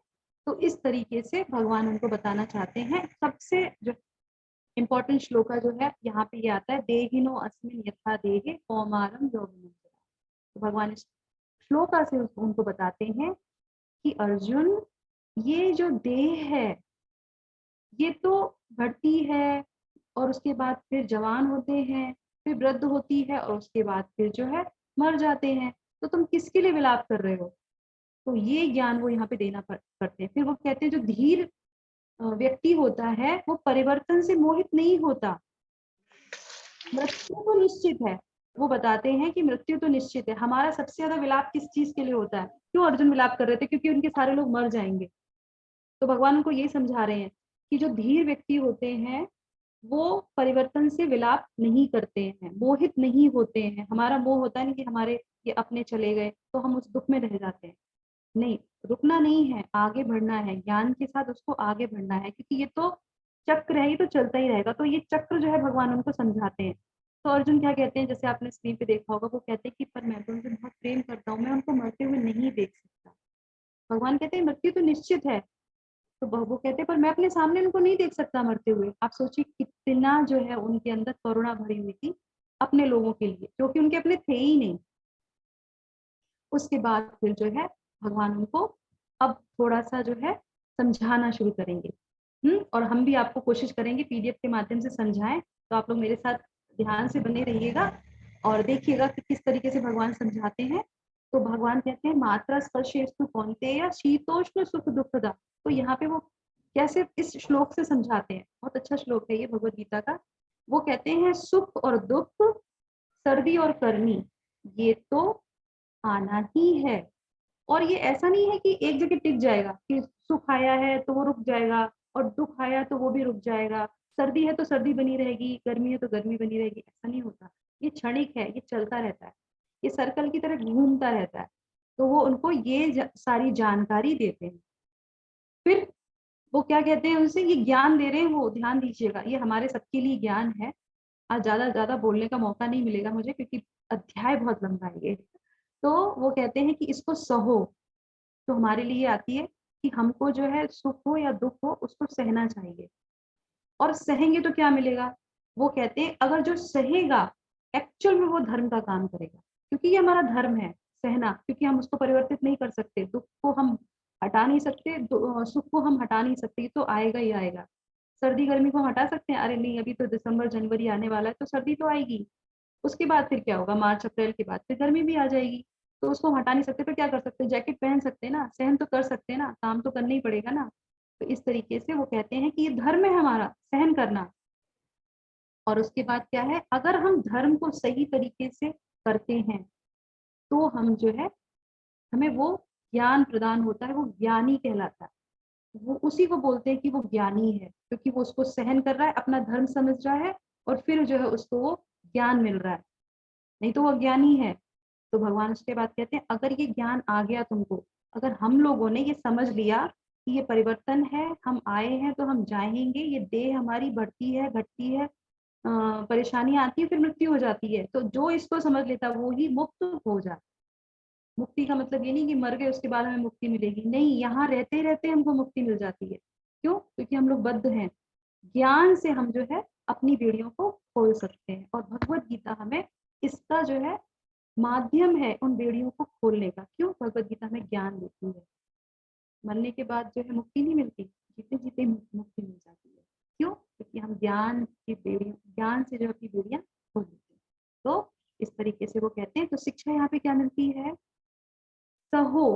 तो इस तरीके से भगवान उनको बताना चाहते हैं। सबसे जो इम्पोर्टेंट श्लोका जो है यहाँ पे ये आता है, देहिनो अस्मिन् यथा देहे कौमारम यौवनम। तो भगवान इस श्लोका से उनको बताते हैं कि अर्जुन, ये जो देह है ये तो बढ़ती है, और उसके बाद फिर जवान होते हैं, फिर वृद्ध होती है, और उसके बाद फिर जो है मर जाते हैं। तो तुम किसके लिए विलाप कर रहे हो? तो ये ज्ञान वो यहाँ पे देना करते हैं। फिर वो कहते हैं जो धीर व्यक्ति होता है वो परिवर्तन से मोहित नहीं होता। मृत्यु तो निश्चित है, वो बताते हैं कि मृत्यु तो निश्चित है। हमारा सबसे ज्यादा विलाप किस चीज के लिए होता है? क्यों अर्जुन विलाप कर रहे थे? क्योंकि उनके सारे लोग मर जाएंगे। तो भगवान उनको ये समझा रहे हैं कि जो धीर व्यक्ति होते हैं वो परिवर्तन से विलाप नहीं करते हैं, मोहित नहीं होते हैं। हमारा मोह होता है ना कि हमारे ये अपने चले गए तो हम उस दुख में रह जाते हैं। नहीं, रुकना नहीं है, आगे बढ़ना है, ज्ञान के साथ उसको आगे बढ़ना है, क्योंकि ये तो चक्र है, ये तो चलता ही रहेगा। तो ये चक्र जो है भगवान उनको समझाते हैं। तो अर्जुन क्या कहते हैं, जैसे आपने स्क्रीन पे देखा होगा, वो कहते हैं कि पर मैं तो उनसे बहुत प्रेम करता हूँ, मैं उनको मरते हुए नहीं देख सकता। भगवान कहते हैं मृत्यु तो निश्चित है, तो वो कहते हैं पर मैं अपने सामने उनको नहीं देख सकता मरते हुए। आप सोचिए कितना जो है उनके अंदर करुणा भरी हुई थी अपने लोगों के लिए, जो कि उनके अपने थे ही नहीं। उसके बाद फिर जो है भगवान उनको अब थोड़ा सा जो है समझाना शुरू करेंगे। और हम भी आपको कोशिश करेंगे पीडीएफ के माध्यम से समझाएं। तो आप लोग मेरे साथ ध्यान से बने रहिएगा और देखिएगा कि किस तरीके से भगवान समझाते हैं। तो भगवान कहते हैं मात्रा स्पर्शेस्तु कौन्तेय शीतोष्ण सुख दुखदा। तो यहाँ पे वो कैसे इस श्लोक से समझाते हैं, बहुत अच्छा श्लोक है ये भगवद गीता का। वो कहते हैं सुख और दुख, सर्दी और गर्मी, ये तो आना ही है। और ये ऐसा नहीं है कि एक जगह टिक जाएगा, कि सुख आया है तो वो रुक जाएगा और दुख आया तो वो भी रुक जाएगा, सर्दी है तो सर्दी बनी रहेगी, गर्मी है तो गर्मी बनी रहेगी। ऐसा नहीं होता, ये क्षणिक है, ये चलता रहता है, ये सर्कल की तरह घूमता रहता है। तो वो उनको ये सारी जानकारी देते हैं। फिर वो क्या कहते हैं उनसे, ये ज्ञान दे रहे हैं वो, ध्यान दीजिएगा, ये हमारे सबके लिए ज्ञान है। आज ज्यादा बोलने का मौका नहीं मिलेगा मुझे, क्योंकि अध्याय बहुत लंबा है ये। तो वो कहते हैं कि इसको सहो। तो हमारे लिए आती है कि हमको जो है सुख हो या दुख हो उसको सहना चाहिए। और सहेंगे तो क्या मिलेगा? वो कहते हैं अगर जो सहेगा एक्चुअल में वो धर्म का काम करेगा, क्योंकि ये हमारा धर्म है सहना, क्योंकि हम उसको परिवर्तित नहीं कर सकते, दुख को हम हटा नहीं सकते, सुख को हम हटा नहीं सकते, तो आएगा ही आएगा। सर्दी गर्मी को हटा सकते हैं? अरे नहीं, अभी तो दिसंबर जनवरी आने वाला है तो सर्दी तो आएगी, उसके बाद फिर क्या होगा, मार्च अप्रैल के बाद फिर गर्मी भी आ जाएगी। तो उसको हटा नहीं सकते, तो क्या कर सकते हैं, जैकेट पहन सकते हैं ना, सहन तो कर सकते हैं ना, काम तो करना ही पड़ेगा ना। तो इस तरीके से वो कहते हैं कि ये धर्म है हमारा सहन करना। और उसके बाद क्या है, अगर हम धर्म को सही तरीके से करते हैं तो हम जो है, हमें वो ज्ञान प्रदान होता है, वो ज्ञानी कहलाता है। वो उसी को बोलते हैं कि वो ज्ञानी है, क्योंकि वो उसको सहन कर रहा है, अपना धर्म समझ रहा है, और फिर जो है उसको वो ज्ञान मिल रहा है, नहीं तो वो अज्ञानी है। तो भगवान उसके बाद कहते हैं अगर ये ज्ञान आ गया तुमको, अगर हम लोगों ने ये समझ लिया कि ये परिवर्तन है, हम आए हैं तो हम जाएंगे, ये देह हमारी बढ़ती है घटती है, परेशानियां आती है, फिर मृत्यु हो जाती है, तो जो इसको समझ लेता वो ही मुक्त हो जाता। मुक्ति का मतलब ये नहीं कि मर गए उसके बाद हमें मुक्ति मिलेगी, नहीं, यहाँ रहते रहते हमको मुक्ति मिल जाती है। क्यों? क्योंकि हम लोग बद्ध हैं। ज्ञान से हम जो है अपनी बेड़ियों को खोल सकते हैं, और भगवत गीता हमें इसका जो है माध्यम है उन बेड़ियों को खोलने का। क्यों? भगवत गीता हमें ज्ञान देती है। मरने के बाद जो है मुक्ति नहीं मिलती, जीते जीते मुक्ति मिल जाती है। क्यों? क्योंकि हम ज्ञान की बेड़ियां, ज्ञान से जो अपनी बेड़ियां खोल देते हैं। तो इस तरीके से वो कहते हैं। तो शिक्षा यहाँ पे क्या मिलती है? सहो।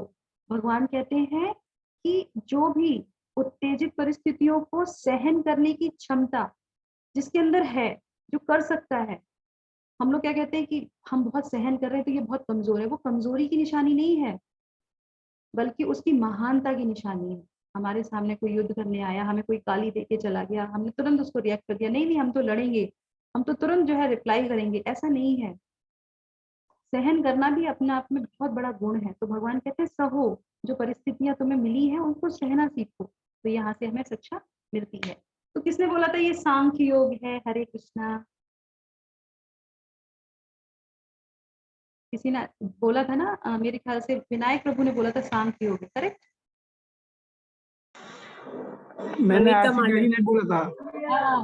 भगवान कहते हैं कि जो भी उत्तेजित परिस्थितियों को सहन करने की क्षमता जिसके अंदर है, जो कर सकता है, हम लोग क्या कहते हैं कि हम बहुत सहन कर रहे हैं तो ये बहुत कमजोर है। वो कमजोरी की निशानी नहीं है, बल्कि उसकी महानता की निशानी है। हमारे सामने कोई युद्ध करने आया, हमें कोई गाली दे के चला गया, हमने तुरंत उसको रिएक्ट कर दिया, नहीं हम तो लड़ेंगे, हम तो तुरंत जो है रिप्लाई करेंगे, ऐसा नहीं है। सहन करना भी अपने आप में बहुत बड़ा गुण है। तो भगवान कहते हैं सहो, जो परिस्थितियां तुम्हें मिली हैं उनको सहना सीखो। तो यहाँ से हमें शिक्षा मिलती है। तो किसने बोला था ये सांख्य योग है? हरे कृष्णा। किसी ने बोला था ना, मेरे ख्याल से विनायक प्रभु ने बोला था सांख्य योग है, करेक्ट? मैंने आरसी त्यागी ने बोला था,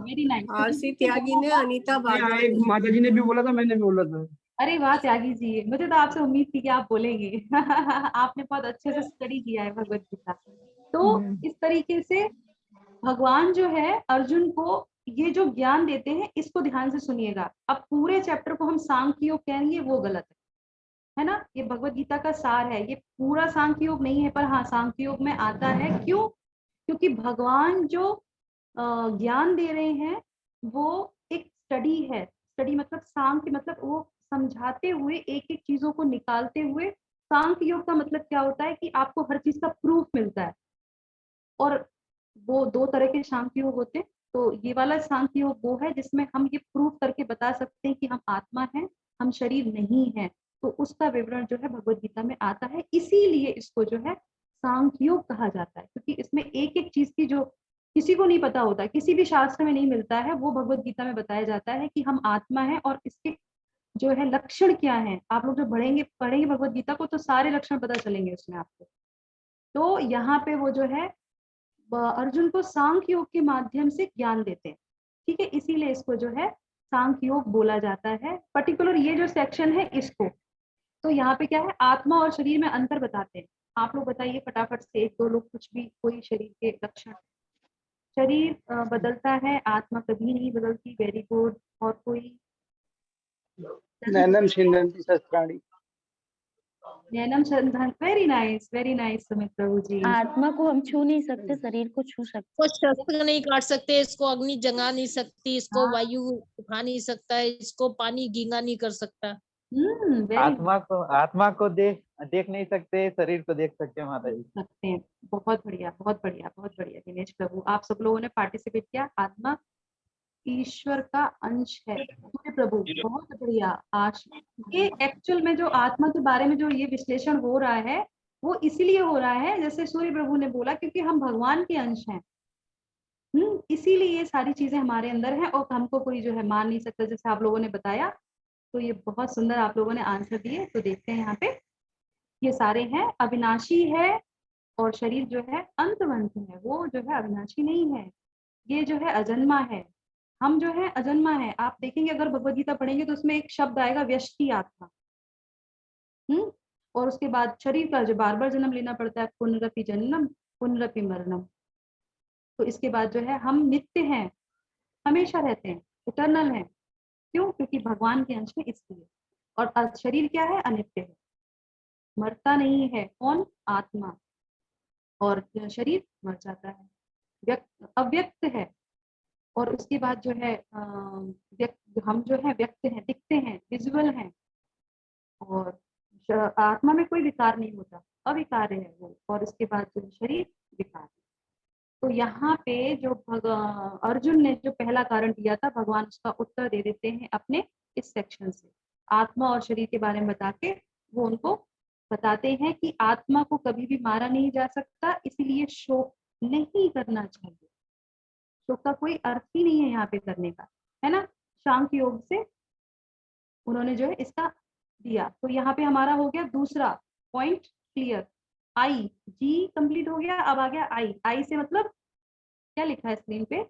वेरी नाइस। आरसी त्यागी ने, अनीता माता जी ने भी बोला था, मैंने भी बोला था। अरे वाह त्यागी जी, मुझे तो आपसे उम्मीद थी कि आप बोलेंगे। आपने बहुत अच्छे से स्टडी किया है भगवत गीता। तो इस तरीके से भगवान जो है अर्जुन को ये जो ज्ञान देते हैं, इसको ध्यान से सुनिएगा। अब पूरे चैप्टर को हम सांख्य योग कहेंगे वो गलत है। है ना, ये भगवत गीता का सार है। ये पूरा सांख्य योग नहीं है, पर हाँ सांख्य योग में आता है। क्यों? क्योंकि भगवान जो ज्ञान दे रहे हैं वो एक स्टडी है। स्टडी मतलब सांख्य मतलब वो समझाते हुए एक एक चीजों को निकालते हुए। सांख्य योग का मतलब क्या होता है कि आपको हर चीज का प्रूफ मिलता है। और वो दो तरह के सांख्य योग होते हैं। तो ये वाला सांख्य योग वो है जिसमें हम ये प्रूफ करके बता सकते हैं कि हम आत्मा हैं, हम शरीर नहीं है। तो उसका विवरण जो है भगवत गीता में आता है, इसीलिए इसको जो है सांख्य योग कहा जाता है। क्योंकि इसमें एक एक चीज की जो किसी को नहीं पता होता, किसी भी शास्त्र में नहीं मिलता है, वो भगवत गीता में बताया जाता है कि हम आत्मा है और इसके जो है लक्षण क्या है। आप लोग जो पढ़ेंगे भगवत गीता को तो सारे लक्षण पता चलेंगे उसमें आपको। तो यहाँ पे वो जो है अर्जुन को सांख्य योग के माध्यम से ज्ञान देते हैं। ठीक है, इसीलिए इसको जो है सांख्य योग बोला जाता है। पर्टिकुलर ये जो सेक्शन है इसको। तो यहाँ पे क्या है, आत्मा और शरीर में अंतर बताते हैं। आप लोग बताइए फटाफट से, एक दो लोग कुछ भी, कोई शरीर के लक्षण। शरीर बदलता है, आत्मा कभी नहीं बदलती। Very good. और कोई? नैनम छिन्दन्ति शस्त्राणि। नैनम छंदन। वेरी नाइस सुमित प्रभु जी। आत्मा को हम छू नहीं सकते, शरीर को छू सकते। इसको शस्त्र नहीं काट सकते, इसको अग्नि जगा नहीं सकती, इसको हाँ। वायु उठा नहीं सकता है, इसको पानी गीला नहीं कर सकता। आत्मा को देख नहीं सकते, शरीर को देख सकते हैं माता जी। सकते हैं। बहुत बढ़िया बहुत बढ़िया बहुत बढ़िया दिनेश प्रभु, आप सब लोगों ने पार्टिसिपेट किया। आत्मा ईश्वर का अंश है। सूर्य प्रभु बहुत बढ़िया। आज ये एक्चुअल में जो आत्मा के बारे में जो ये विश्लेषण हो रहा है वो इसीलिए हो रहा है, जैसे सूर्य प्रभु ने बोला, क्योंकि हम भगवान के अंश हैं। इसीलिए ये सारी चीजें हमारे अंदर हैं और हमको कोई जो है मान नहीं सकता, जैसे आप लोगों ने बताया। तो ये बहुत सुंदर आप लोगों ने आंसर दिए। तो देखते हैं यहाँ पे, ये सारे हैं। अविनाशी है और शरीर जो है अंतवंत है, वो जो है अविनाशी नहीं है। ये जो है अजन्मा है, हम जो है अजन्मा है। आप देखेंगे अगर भगवद गीता पढ़ेंगे तो उसमें एक शब्द आएगा व्यष्टि आत्मा। और उसके बाद शरीर का जो बार बार जन्म लेना पड़ता है, पुनरपि जन्म पुनरपि मरणम। तो इसके बाद जो है हम नित्य हैं, हमेशा रहते हैं, इटर्नल हैं। क्यों? क्योंकि भगवान के अंश में, इसलिए। और शरीर क्या है? अनित्य है, मरता नहीं है। कौन? आत्मा। और शरीर मर जाता है, अव्यक्त है। और उसके बाद जो है हम जो है व्यक्त हैं, दिखते हैं, विजुअल हैं। और आत्मा में कोई विकार नहीं होता, अविकार है वो। और उसके बाद जो शरीर विकार। तो यहाँ पे जो अर्जुन ने जो पहला कारण दिया था, भगवान उसका उत्तर दे देते हैं अपने इस सेक्शन से। आत्मा और शरीर के बारे में बता के वो उनको बताते हैं कि आत्मा को कभी भी मारा नहीं जा सकता, इसीलिए शोक नहीं करना चाहिए। शोक का कोई अर्थ ही नहीं है यहाँ पे करने का, है ना। सांख्य योग से उन्होंने जो है इसका दिया। तो यहाँ पे हमारा हो गया दूसरा पॉइंट क्लियर। आई, जी कंप्लीट हो गया। अब आ गया आई। आई से मतलब क्या लिखा है स्क्रीन पे?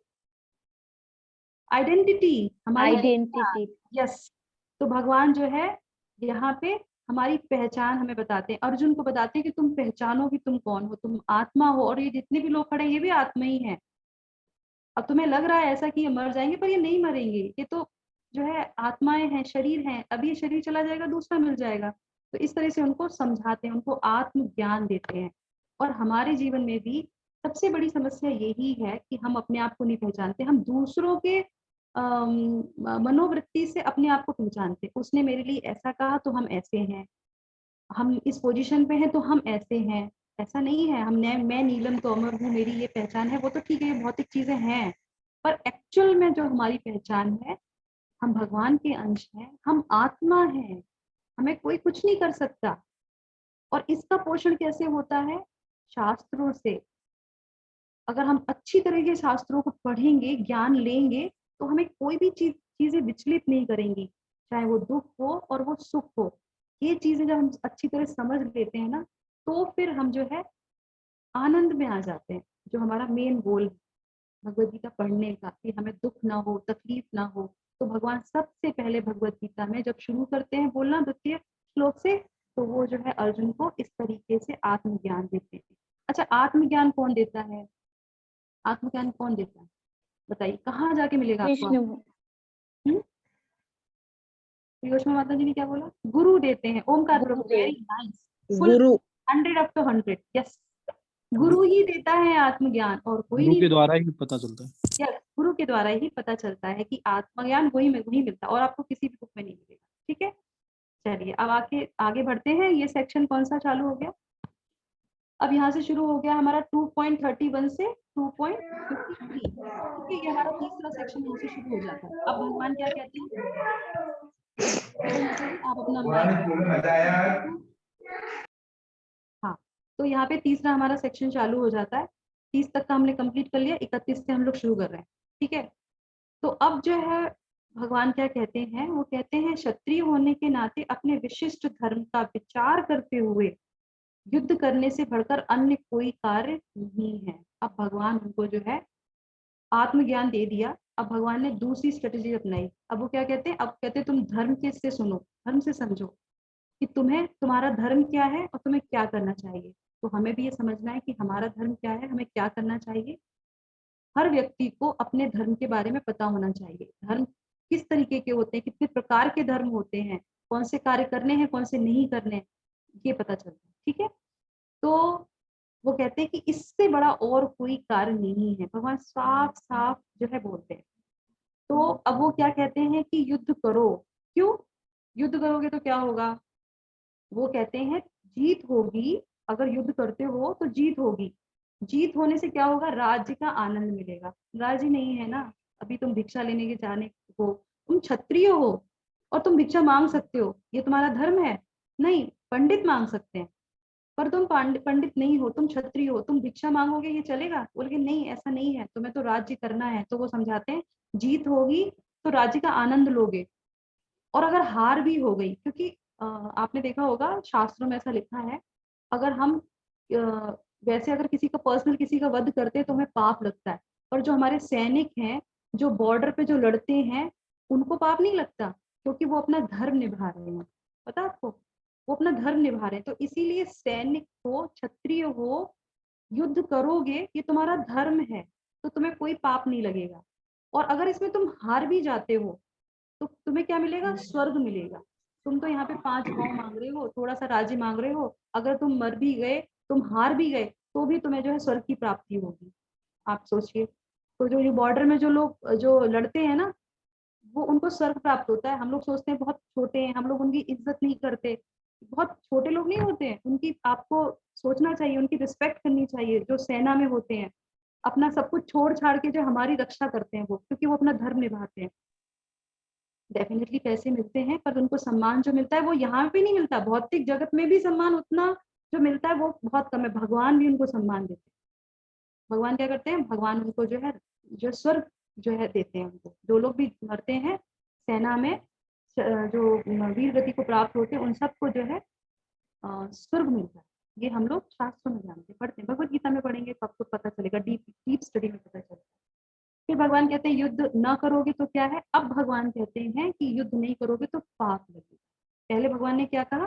आइडेंटिटी, हमारी आइडेंटिटी। यस। तो भगवान जो है यहाँ पे हमारी पहचान हमें बताते हैं, अर्जुन को बताते हैं कि तुम पहचानो कि तुम कौन हो, तुम आत्मा हो। और ये जितने भी लोग खड़े हैं ये भी आत्मा ही है। अब तुम्हें लग रहा है ऐसा कि ये मर जाएंगे, पर ये नहीं मरेंगे। ये तो जो है आत्माएं हैं, शरीर हैं। अभी ये शरीर चला जाएगा, दूसरा मिल जाएगा। तो इस तरह से उनको समझाते हैं, उनको आत्मज्ञान देते हैं। और हमारे जीवन में भी सबसे बड़ी समस्या यही है कि हम अपने आप को नहीं पहचानते, हम दूसरों के मनोवृत्ति से अपने आप को पहचानते। उसने मेरे लिए ऐसा कहा तो हम ऐसे हैं, हम इस पोजीशन पे हैं तो हम ऐसे हैं। ऐसा नहीं है। मैं नीलम तोमर हूँ, मेरी ये पहचान है, वो तो ठीक है, ये भौतिक चीजें हैं। पर एक्चुअल में जो हमारी पहचान है, हम भगवान के अंश हैं, हम आत्मा हैं, हमें कोई कुछ नहीं कर सकता। और इसका पोषण कैसे होता है? शास्त्रों से। अगर हम अच्छी तरह के शास्त्रों को पढ़ेंगे, ज्ञान लेंगे, तो हमें कोई भी चीजें विचलित नहीं करेंगी, चाहे वो दुख हो और वो सुख हो। ये चीजें जब हम अच्छी तरह समझ लेते हैं ना, तो फिर हम जो है आनंद में आ जाते हैं। जो हमारा मेन गोल भगवद गीता पढ़ने का, कि हमें दुख ना हो, तकलीफ ना हो। तो भगवान सबसे पहले भगवद गीता में जब शुरू करते हैं बोलना द्वितीय श्लोक से, तो वो जो है अर्जुन को इस तरीके से आत्मज्ञान देते हैं। अच्छा, आत्मज्ञान कौन देता है? आत्मज्ञान कौन देता है बताइए, कहाँ जाके मिलेगा आपको? प्रियोष्मा माता जी ने क्या बोला? गुरु देते हैं। ओमकार प्रभु, very nice, Guru 100 up to 100, yes. गुरु ही देता है आत्मज्ञान और कोई गुरु नहीं। के द्वारा ही पता चलता है। यस, गुरु के द्वारा ही पता चलता है कि आत्मज्ञान वही मिलता है और आपको किसी भी बुक में नहीं मिलेगा। ठीक है, चलिए अब आगे बढ़ते हैं। ये सेक्शन कौन सा चालू हो गया? अब यहाँ से शुरू हो गया हमारा 2.31 से 2.53। ठीक है, ये हमारा तीसरा सेक्शन यहाँ से शुरू हो जाता है। अब भगवान क्या कहते हैं? आप अपना माइक, हाँ, तो यहाँ पे तीसरा हमारा सेक्शन चालू हो जाता है। 30 तक का हमने कंप्लीट कर लिया, 31 से हम लोग शुरू कर रहे हैं। ठीक है, तो अब जो है भगवान क्या कहते हैं? वो कहते हैं क्षत्रिय होने के नाते अपने विशिष्ट धर्म का विचार करते हुए युद्ध करने से बढ़कर अन्य कोई कार्य नहीं है। अब भगवान उनको जो है आत्मज्ञान दे दिया। अब भगवान ने दूसरी स्ट्रेटेजी अपनाई। अब वो क्या कहते हैं? अब कहते हैं तुम धर्म के से सुनो, धर्म से समझो कि तुम्हारा धर्म क्या है और तुम्हें क्या करना चाहिए। तो हमें भी ये समझना है कि हमारा धर्म क्या है, हमें क्या करना चाहिए। हर व्यक्ति को अपने धर्म के बारे में पता होना चाहिए। धर्म किस तरीके के होते हैं, कितने प्रकार के धर्म होते हैं, कौन से कार्य करने हैं, कौन से नहीं करने हैं, ये पता चलता है। ठीक है, तो वो कहते हैं कि इससे बड़ा और कोई कार्य नहीं है। भगवान साफ साफ जो है बोलते हैं। तो अब वो क्या कहते हैं कि युद्ध करो। क्यों युद्ध करोगे तो क्या होगा? वो कहते हैं जीत होगी। अगर युद्ध करते हो तो जीत होगी। जीत होने से क्या होगा? राज्य का आनंद मिलेगा। राज्य नहीं है ना, अभी तुम भिक्षा लेने के जाने हो, तुम क्षत्रिय हो और तुम भिक्षा मांग सकते हो, ये तुम्हारा धर्म है? नहीं, पंडित मांग सकते हैं, पर तुम पंडित नहीं हो, तुम क्षत्रिय हो, तुम भिक्षा मांगोगे, ये चलेगा? बोलोगे नहीं, ऐसा नहीं है, तुम्हें तो राज्य करना है। तो वो समझाते हैं जीत होगी तो राज्य का आनंद लोगे। और अगर हार भी हो गई, क्योंकि आपने देखा होगा शास्त्रों में ऐसा लिखा है, अगर हम वैसे अगर किसी का पर्सनल किसी का वध करते हैं तो हमें पाप लगता है, पर जो हमारे सैनिक हैं जो बॉर्डर पे जो लड़ते हैं उनको पाप नहीं लगता, क्योंकि वो अपना धर्म निभा रहे हैं। पता आपको, वो अपना धर्म निभा रहे हैं। तो इसीलिए सैनिक हो, क्षत्रिय हो, युद्ध करोगे, ये तुम्हारा धर्म है, तो तुम्हें कोई पाप नहीं लगेगा। और अगर इसमें तुम हार भी जाते हो तो तुम्हें क्या मिलेगा? स्वर्ग मिलेगा। तुम तो यहाँ पे 5 गांव मांग रहे हो, थोड़ा सा राज्य मांग रहे हो, अगर तुम मर भी गए, तुम हार भी गए, तो भी तुम्हें जो है स्वर्ग की प्राप्ति होगी। आप सोचिए, तो जो ये बॉर्डर में जो लोग जो लड़ते हैं ना, वो उनको स्वर्ग प्राप्त होता है। हम लोग सोचते हैं बहुत छोटे हैं, हम लोग उनकी इज्जत नहीं करते। बहुत छोटे लोग नहीं होते हैं, उनकी आपको सोचना चाहिए, उनकी रिस्पेक्ट करनी चाहिए। जो सेना में होते हैं, अपना सब कुछ छोड़ छाड़ के जो हमारी रक्षा करते हैं वो, क्योंकि वो अपना धर्म निभाते हैं। डेफिनेटली पैसे मिलते हैं, पर उनको सम्मान जो मिलता है वो यहाँ पे नहीं मिलता। भौतिक जगत में भी सम्मान उतना जो मिलता है वो बहुत कम है। भगवान भी उनको सम्मान देते हैं। भगवान क्या करते हैं? भगवान उनको जो है जो स्वर्ग जो है देते हैं उनको। जो लोग भी मरते हैं सेना में, जो वीर गति को प्राप्त होते हैं, उन सबको जो है स्वर्ग मिलता है। ये हम लोग शास्त्रों में जानते पढ़ते हैं, भगवत गीता में पढ़ेंगे तो आपको पता चलेगा, डीप स्टडी में पता चलेगा। फिर भगवान कहते हैं युद्ध ना करोगे तो क्या है? अब भगवान कहते हैं कि युद्ध नहीं करोगे तो पाप लगेगा। पहले भगवान ने क्या कहा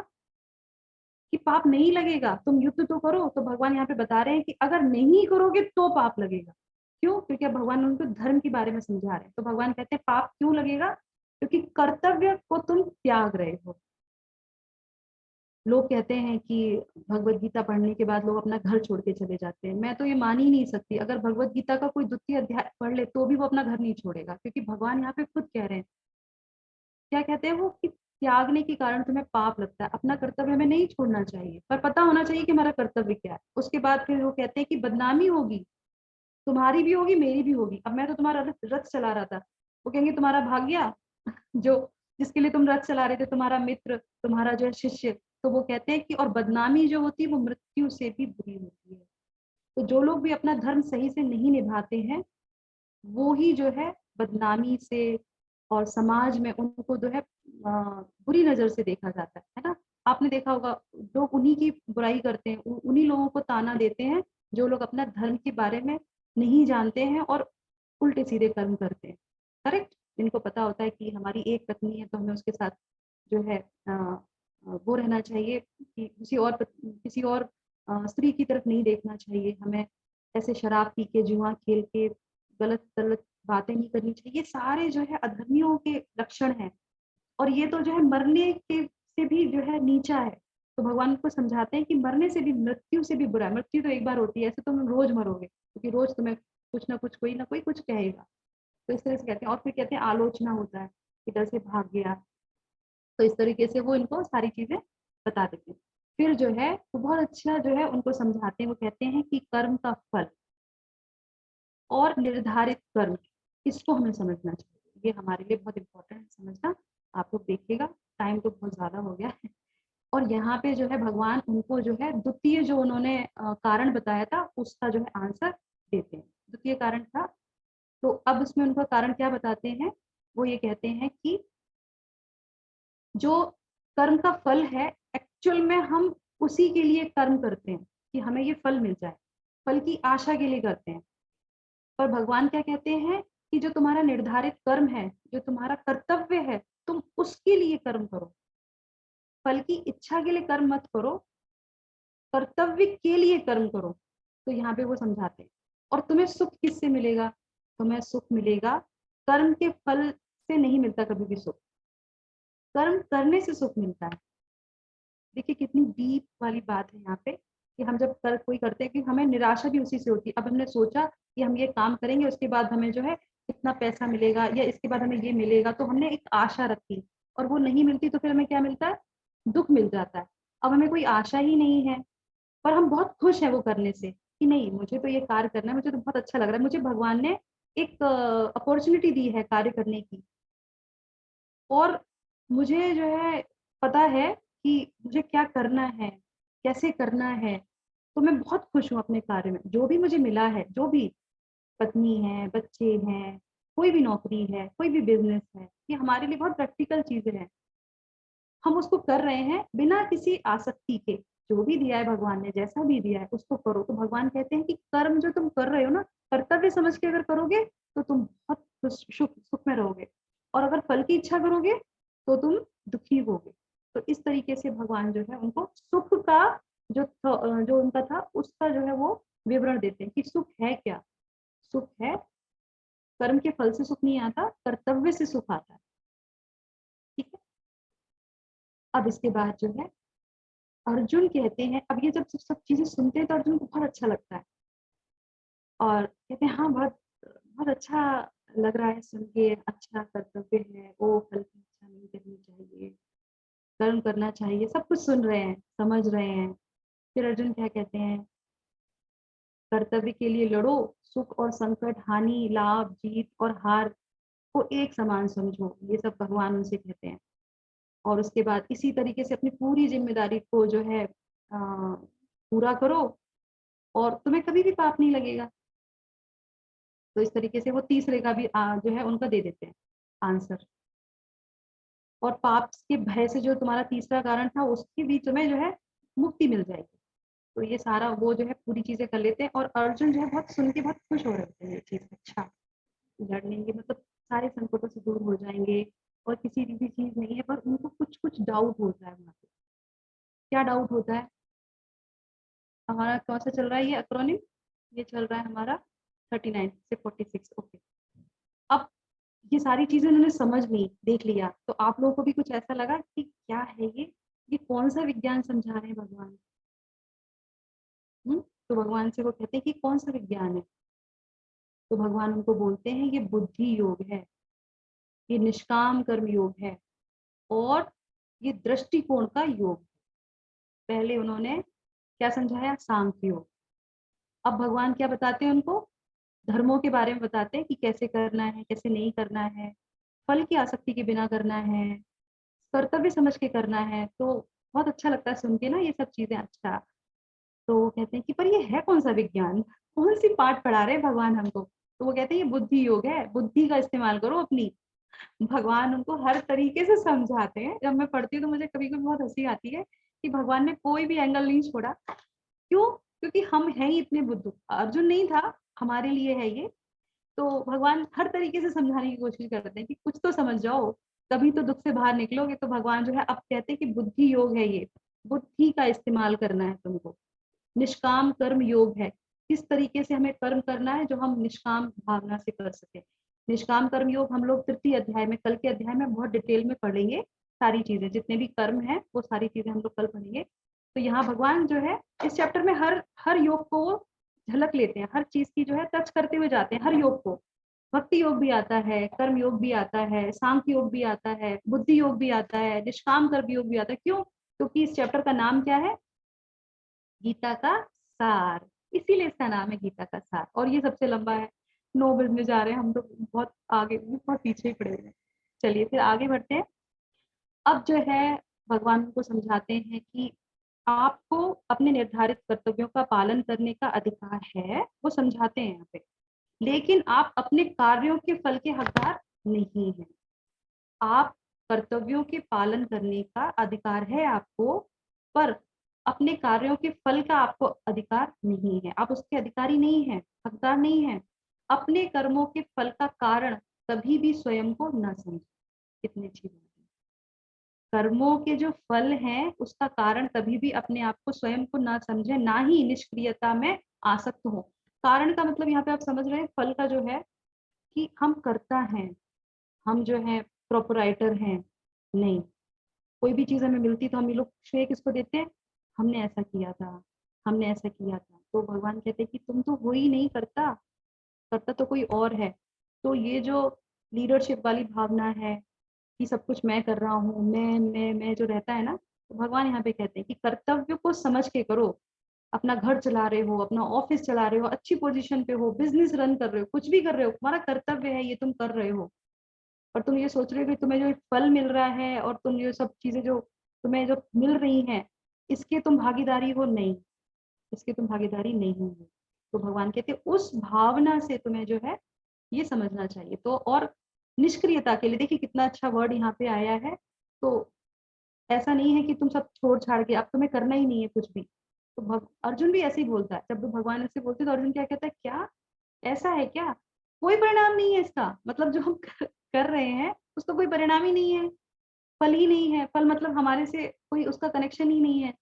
कि पाप नहीं लगेगा, तुम युद्ध तो करो। तो भगवान यहाँ पे बता रहे हैं कि अगर नहीं करोगे तो पाप लगेगा। क्यों? क्योंकि अब भगवान उनको धर्म के बारे में समझा रहे हैं। तो भगवान कहते हैं पाप क्यों लगेगा? क्योंकि कर्तव्य को तुम त्याग रहे हो। लोग कहते हैं कि भगवत गीता पढ़ने के बाद लोग अपना घर छोड़ के चले जाते हैं। मैं तो ये मान ही नहीं सकती। अगर भगवत गीता का कोई 2 अध्याय पढ़ ले तो भी वो अपना घर नहीं छोड़ेगा, क्योंकि भगवान यहाँ पे खुद कह रहे हैं, क्या कहते हैं वो, कि त्यागने के कारण तुम्हें पाप लगता है। अपना कर्तव्य हमें नहीं छोड़ना चाहिए, पर पता होना चाहिए कि हमारा कर्तव्य क्या है। उसके बाद फिर वो कहते हैं कि बदनामी होगी, तुम्हारी भी होगी, मेरी भी होगी। अब मैं तो तुम्हारा रथ चला रहा था, वो कहेंगे तुम्हारा भाग्य जो जिसके लिए तुम रथ चला रहे थे, तुम्हारा मित्र, तुम्हारा जो है शिष्य। तो वो कहते हैं कि और बदनामी जो होती है वो मृत्यु से भी बुरी होती है। तो जो लोग भी अपना धर्म सही से नहीं निभाते हैं वो ही जो है बदनामी से और समाज में उनको जो है बुरी नजर से देखा जाता है ना। आपने देखा होगा लोग उन्हीं की बुराई करते हैं, उन्हीं लोगों को ताना देते हैं जो लोग अपना धर्म के बारे में नहीं जानते हैं और उल्टे सीधे कर्म करते हैं। करेक्ट? जिनको पता होता है कि हमारी एक पत्नी है तो हमें उसके साथ जो है वो रहना चाहिए, कि किसी और स्त्री की तरफ नहीं देखना चाहिए, हमें ऐसे शराब पी के, जुआ खेल के, गलत बातें नहीं करनी चाहिए। ये सारे जो है अधर्मियों के लक्षण हैं। और ये तो जो है मरने के से भी जो है नीचा है। तो भगवान उनको समझाते हैं कि मरने से भी, मृत्यु से भी बुरा है। मृत्यु तो एक बार होती है, ऐसे तुम रोज मरोगे, क्योंकि रोज तुम्हें कुछ ना कोई कुछ कहेगा। तो इस तरह से कहते हैं। और फिर कहते हैं आलोचना होता है, इधर से भाग गया। तो इस तरीके से वो इनको सारी चीजें बता देते हैं। फिर जो है वो बहुत अच्छा जो है उनको समझाते हैं। वो कहते हैं कि कर्म का फल और निर्धारित कर्म, इसको हमें समझना चाहिए। ये हमारे लिए बहुत इंपॉर्टेंट है समझना। आप लोग देखिएगा, टाइम तो बहुत ज्यादा हो गया है। और यहाँ पे जो है भगवान उनको जो है द्वितीय जो उन्होंने कारण बताया था उसका जो है आंसर देते हैं। द्वितीय कारण था, तो अब उसमें उनका कारण क्या बताते हैं। वो ये कहते हैं कि जो कर्म का फल है, एक्चुअल में हम उसी के लिए कर्म करते हैं कि हमें ये फल मिल जाए, फल की आशा के लिए करते हैं। पर भगवान क्या कहते हैं कि जो तुम्हारा निर्धारित कर्म है, जो तुम्हारा कर्तव्य है, तुम उसके लिए कर्म करो। फल की इच्छा के लिए कर्म मत करो, कर्तव्य के लिए कर्म करो। तो यहाँ पे वो समझाते हैं। और तुम्हें सुख किससे मिलेगा? तुम्हें सुख मिलेगा, कर्म के फल से नहीं मिलता कभी भी सुख, कर्म करने से सुख मिलता है। देखिए कितनी डीप वाली बात है यहाँ पे, कि हम जब कोई करते हैं कि हमें निराशा भी उसी से होती है। अब हमने सोचा कि हम ये काम करेंगे, उसके बाद हमें जो है इतना पैसा मिलेगा या इसके बाद हमें ये मिलेगा, तो हमने एक आशा रखी और वो नहीं मिलती, तो फिर हमें क्या मिलता है? दुख मिल जाता है। अब हमें कोई आशा ही नहीं है, पर हम बहुत खुश हैं वो करने से कि नहीं, मुझे तो ये कार्य करना है, मुझे तो बहुत अच्छा लग रहा है, मुझे भगवान ने एक अपॉर्चुनिटी दी है कार्य करने की, और मुझे जो है पता है कि मुझे क्या करना है, कैसे करना है। तो मैं बहुत खुश हूँ अपने कार्य में, जो भी मुझे मिला है, जो भी पत्नी है, बच्चे हैं, कोई भी नौकरी है, कोई भी बिजनेस है, ये हमारे लिए बहुत प्रैक्टिकल चीजें हैं। हम उसको कर रहे हैं बिना किसी आसक्ति के। जो भी दिया है भगवान ने, जैसा भी दिया है उसको करो। तो भगवान कहते हैं कि कर्म जो तुम कर रहे हो ना, कर्तव्य समझ के अगर करोगे तो तुम बहुत सुख में रहोगे, और अगर फल की इच्छा करोगे तो तुम दुखी होगे। तो इस तरीके से भगवान जो है उनको सुख का जो उनका था उसका जो है वो विवरण देते हैं कि सुख है क्या। सुख है, कर्म के फल से सुख नहीं आता, कर्तव्य से सुख आता है। ठीक है। अब इसके बाद जो है अर्जुन कहते हैं, अब ये जब सब चीजें सुनते हैं तो अर्जुन को बहुत अच्छा लगता है, और कहते हैं हाँ बहुत बहुत अच्छा लग रहा है सुन के, अच्छा कर्तव्य है, वो फल की इच्छा नहीं करनी चाहिए, कर्म करना चाहिए। सब कुछ सुन रहे हैं, समझ रहे हैं। फिर अर्जुन क्या कहते हैं, कर्तव्य के लिए लड़ो, सुख और संकट, हानि लाभ, जीत और हार को एक समान समझो। ये सब भगवान उनसे कहते हैं। और उसके बाद इसी तरीके से अपनी पूरी जिम्मेदारी को जो है पूरा करो, और तुम्हें कभी भी पाप नहीं लगेगा। तो इस तरीके से वो तीसरे का भी जो है उनका दे देते हैं आंसर। और पाप के भय से जो तुम्हारा तीसरा कारण था, उसकी भी तुम्हें जो है मुक्ति मिल जाएगी। तो ये सारा वो जो है पूरी चीजें कर लेते हैं, और अर्जुन जो है बहुत सुन के बहुत खुश हो रहे होते हैं ये चीज। अच्छा, लड़नेंगे मतलब सारे संकटों से दूर हो जाएंगे, और किसी भी चीज नहीं है, पर उनको कुछ कुछ डाउट होता है वहाँ पे। क्या डाउट होता है? हमारा कौन सा चल रहा है ये एक्रोनिम? ये चल रहा है हमारा 39 से 46। ओके। अब ये सारी चीजें उन्होंने समझ ली, देख लिया, तो आप लोगों को भी कुछ ऐसा लगा कि क्या है ये कौन सा विज्ञान समझा रहे हैं भगवान? तो भगवान से वो कहते हैं कि कौन सा विज्ञान है? तो भगवान उनको बोलते हैं ये बुद्धि योग है, ये निष्काम कर्म योग है, और ये दृष्टिकोण का योग है। पहले उन्होंने क्या समझाया? सांख्य योग। अब भगवान क्या बताते हैं उनको? धर्मों के बारे में बताते हैं कि कैसे करना है, कैसे नहीं करना है, फल की आसक्ति के बिना करना है, कर्तव्य समझ के करना है। तो बहुत अच्छा लगता है सुन के ना ये सब चीजें। अच्छा, तो वो कहते हैं कि पर ये है कौन सा विज्ञान, कौन सी पाठ पढ़ा रहे हैं भगवान हमको? तो वो कहते हैं ये बुद्धि योग है, बुद्धि का इस्तेमाल करो अपनी। भगवान उनको हर तरीके से समझाते हैं। जब मैं पढ़ती हूँ तो मुझे कभी कभी बहुत हंसी आती है कि भगवान ने कोई भी एंगल नहीं छोड़ा। क्यों? क्योंकि हम हैं ही इतने बुद्धू। अर्जुन नहीं था, हमारे लिए है ये। तो भगवान हर तरीके से समझाने की कोशिश करते हैं कि कुछ तो समझ जाओ, तभी तो दुख से बाहर निकलोगे। तो भगवान जो है अब कहते हैं कि बुद्धि योग है, ये बुद्धि का इस्तेमाल करना है तुमको। निष्काम कर्म योग है, किस तरीके से हमें कर्म करना है जो हम निष्काम भावना से कर सके। निष्काम कर्म योग हम लोग तृतीय अध्याय में, कल के अध्याय में बहुत डिटेल में पढ़ेंगे सारी चीजें, जितने भी कर्म हैं वो सारी चीजें हम लोग कल पढ़ेंगे। तो यहाँ भगवान जो है इस चैप्टर में हर योग को वो झलक लेते हैं, हर चीज की जो है टच करते हुए जाते हैं, हर योग को। भक्ति योग भी आता है, कर्म योग भी आता है, सांख्य योग भी आता है, बुद्धि योग भी आता है, निष्काम कर्म योग भी आता है। क्यों? क्योंकि इस चैप्टर का नाम क्या है? गीता का सार, इसीलिए इसका नाम है गीता का सार। और ये सबसे लंबा है, 9 बजने जा रहे हैं, हम तो बहुत आगे, बहुत पीछे ही पड़े हुए हैं। चलिए फिर आगे बढ़ते हैं। अब जो है भगवान को समझाते हैं कि आपको अपने निर्धारित कर्तव्यों का पालन करने का अधिकार है, वो समझाते हैं यहाँ पे, लेकिन आप अपने कार्यों के फल के हकदार नहीं हैं। आप कर्तव्यों के पालन करने का अधिकार है आपको, पर अपने कार्यों के फल का आपको अधिकार नहीं है, आप उसके अधिकारी नहीं हैं, हकदार नहीं हैं। अपने कर्मों के फल का कारण कभी भी स्वयं को न समझे। कितनी अच्छी बात है। कर्मों के जो फल हैं उसका कारण कभी भी अपने आप को स्वयं को ना समझे, ना ही निष्क्रियता में आसक्त हो। कारण का मतलब यहाँ पे आप समझ रहे हैं, फल का जो है कि हम कर्ता हैं, हम जो है प्रोपराइटर हैं नहीं। कोई भी चीज हमें मिलती तो हम ये लोग श्रेय किसको देते हैं? हमने ऐसा किया था, हमने ऐसा किया था। तो भगवान कहते हैं कि तुम तो हो ही नहीं करता, करता तो कोई और है। तो ये जो लीडरशिप वाली भावना है कि सब कुछ मैं कर रहा हूँ, मैं जो रहता है ना, तो भगवान यहाँ पे कहते हैं कि कर्तव्य को समझ के करो। अपना घर चला रहे हो, अपना ऑफिस चला रहे हो, अच्छी पोजीशन पे हो, बिजनेस रन कर रहे हो, कुछ भी कर रहे हो, तुम्हारा कर्तव्य है, ये तुम कर रहे हो। और तुम ये सोच रहे हो कि तुम्हें जो फल मिल रहा है और तुम ये सब चीजें जो तुम्हें जो मिल रही हैं, इसके तुम भागीदारी हो नहीं, इसके तुम भागीदारी नहीं हो। तो भगवान कहते हैं उस भावना से तुम्हें जो है ये समझना चाहिए। तो और निष्क्रियता के लिए देखिए कितना अच्छा वर्ड यहाँ पे आया है। तो ऐसा नहीं है कि तुम सब छोड़ छाड़ के अब तुम्हें करना ही नहीं है कुछ भी। तो अर्जुन भी ऐसे ही बोलता है, जब भी भगवान ऐसे बोलते हैं तो अर्जुन क्या कहता है, क्या ऐसा है क्या? कोई परिणाम नहीं है इसका, मतलब जो हम कर रहे हैं उसका कोई परिणाम ही नहीं है, फल ही नहीं है। फल मतलब हमारे से कोई उसका कनेक्शन ही नहीं है,